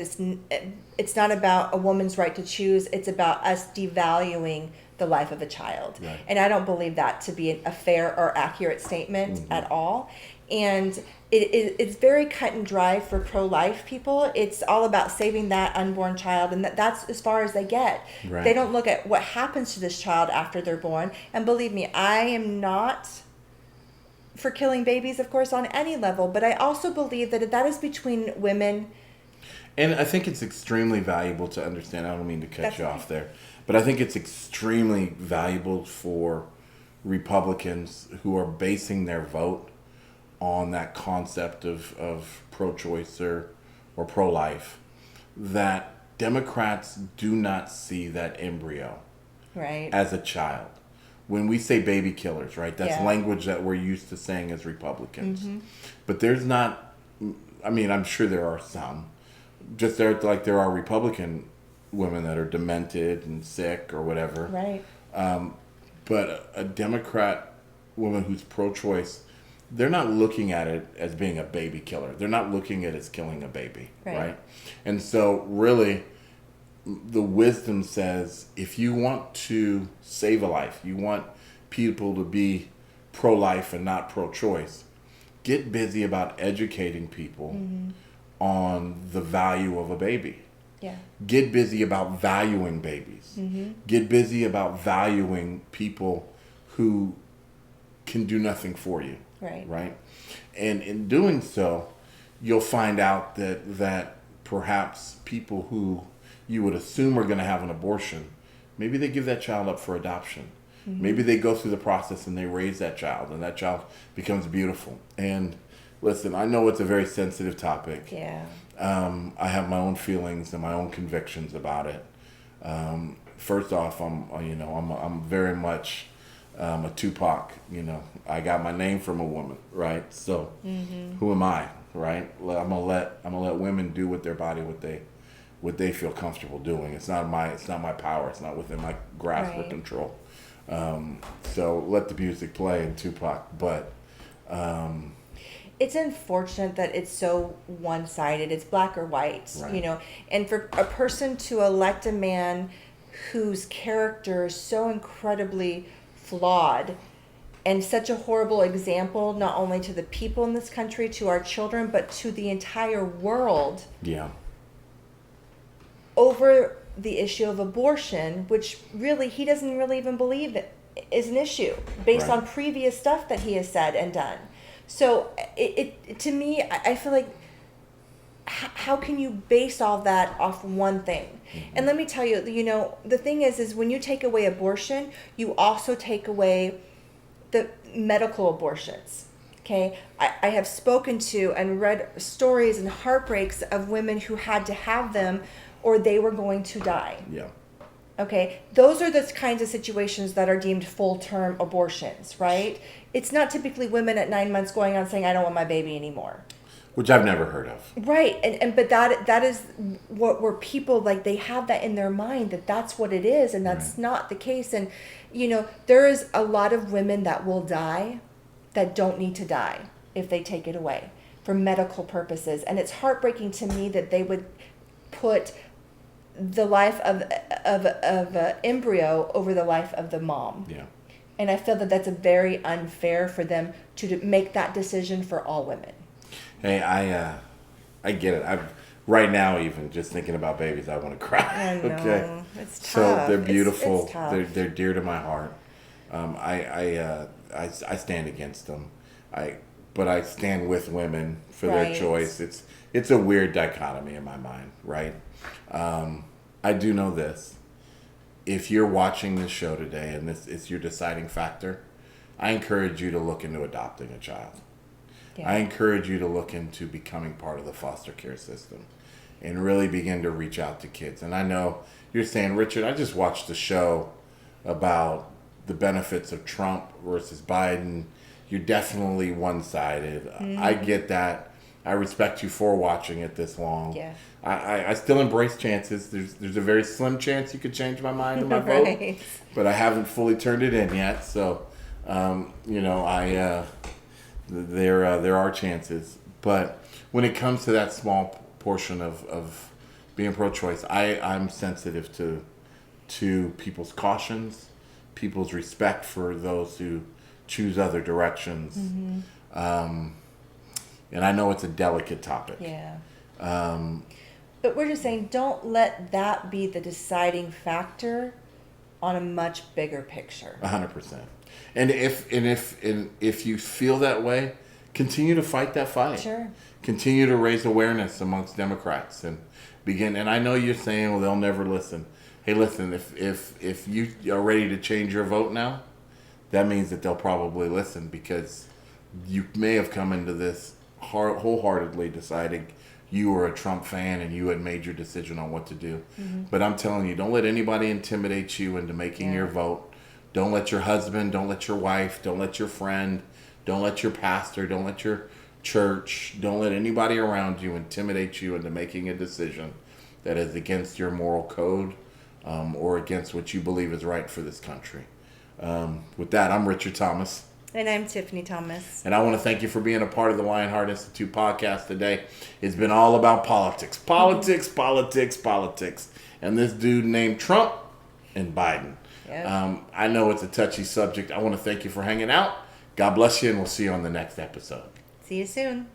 it's not about a woman's right to choose, it's about us devaluing the life of a child. Right. And I don't believe that to be a fair or accurate statement at all. And it's very cut and dry for pro-life people. It's all about saving that unborn child, and that's as far as they get. Right. They don't look at what happens to this child after they're born. And believe me, I am not for killing babies, of course, on any level, but I also believe that is between women. And I think it's extremely valuable to understand. I don't mean to cut you off there, but I think it's extremely valuable for Republicans who are basing their vote on that concept of pro-choice or pro-life, that Democrats do not see that embryo as a child. When we say baby killers, right, that's language that we're used to saying as Republicans. But there's not, I mean, I'm sure there are some, just like there are Republican women that are demented and sick or whatever. Right. But a Democrat woman who's pro-choice they're not looking at it as being a baby killer. They're not looking at it as killing a baby, right? And so really, the wisdom says, if you want to save a life, you want people to be pro-life and not pro-choice, get busy about educating people on the value of a baby. Yeah. Get busy about valuing babies. Get busy about valuing people who can do nothing for you. Right. And in doing so, you'll find out that perhaps people who you would assume are going to have an abortion, maybe they give that child up for adoption. Maybe they go through the process and they raise that child, and that child becomes beautiful. And listen, I know it's a very sensitive topic. Yeah. I have my own feelings and my own convictions about it. First off, I'm very much a Tupac. I got my name from a woman, right? So who am I, right? I'm gonna let women do with their body what they feel comfortable doing. It's not my power. It's not within my grasp or control. So let the music play in Tupac, but it's unfortunate that it's so one-sided. It's black or white, and for a person to elect a man whose character is so incredibly flawed and such a horrible example, not only to the people in this country, to our children, but to the entire world. Yeah. Over the issue of abortion, which really he doesn't really even believe it is an issue based on previous stuff that he has said and done. So it to me, I feel like, how can you base all that off one thing? And let me tell you, the thing is when you take away abortion, you also take away the medical abortions. Okay, I have spoken to and read stories and heartbreaks of women who had to have them or they were going to die. Yeah. Okay, those are the kinds of situations that are deemed full-term abortions, right? It's not typically women at 9 months going on saying, I don't want my baby anymore. Which I've never heard of. Right, but that is where people, like, they have that in their mind that that's what it is, and that's not the case. And, there is a lot of women that will die that don't need to die if they take it away for medical purposes. And it's heartbreaking to me that they would put the life of an embryo over the life of the mom. Yeah. And I feel that that's a very unfair for them to make that decision for all women. Hey, I get it. Right now, even just thinking about babies, I want to cry. I know. Okay. It's tough. So they're beautiful. It's tough. They're dear to my heart. I stand against them. But I stand with women for their choice. It's a weird dichotomy in my mind, right? I do know this. If you're watching this show today and it's your deciding factor, I encourage you to look into adopting a child. Yeah. I encourage you to look into becoming part of the foster care system and really begin to reach out to kids. And I know you're saying, Richard, I just watched a show about the benefits of Trump versus Biden. You're definitely one-sided. I get that. I respect you for watching it this long. Yeah. I still embrace chances. There's a very slim chance you could change my mind and my vote, but I haven't fully turned it in yet. So, there are chances. But when it comes to that small portion of being pro-choice, I'm sensitive to people's cautions, people's respect for those who choose other directions. And I know it's a delicate topic. Yeah. But we're just saying, don't let that be the deciding factor on a much bigger picture. 100%. And if you feel that way, continue to fight that fight. Sure. Continue to raise awareness amongst Democrats and begin. And I know you're saying, well, they'll never listen. Hey, listen, if you are ready to change your vote now, that means that they'll probably listen, because you may have come into this wholeheartedly deciding you were a Trump fan and you had made your decision on what to do. But I'm telling you, don't let anybody intimidate you into making your vote. Don't let your husband, don't let your wife, don't let your friend, don't let your pastor, don't let your church, don't let anybody around you intimidate you into making a decision that is against your moral code or against what you believe is right for this country. With that, I'm Richard Thomas. And I'm Tiffany Thomas. And I want to thank you for being a part of the Lionheart Institute podcast today. It's been all about politics. Politics, politics, politics. And this dude named Trump and Biden. Yep. I know it's a touchy subject. I want to thank you for hanging out. God bless you, and we'll see you on the next episode. See you soon.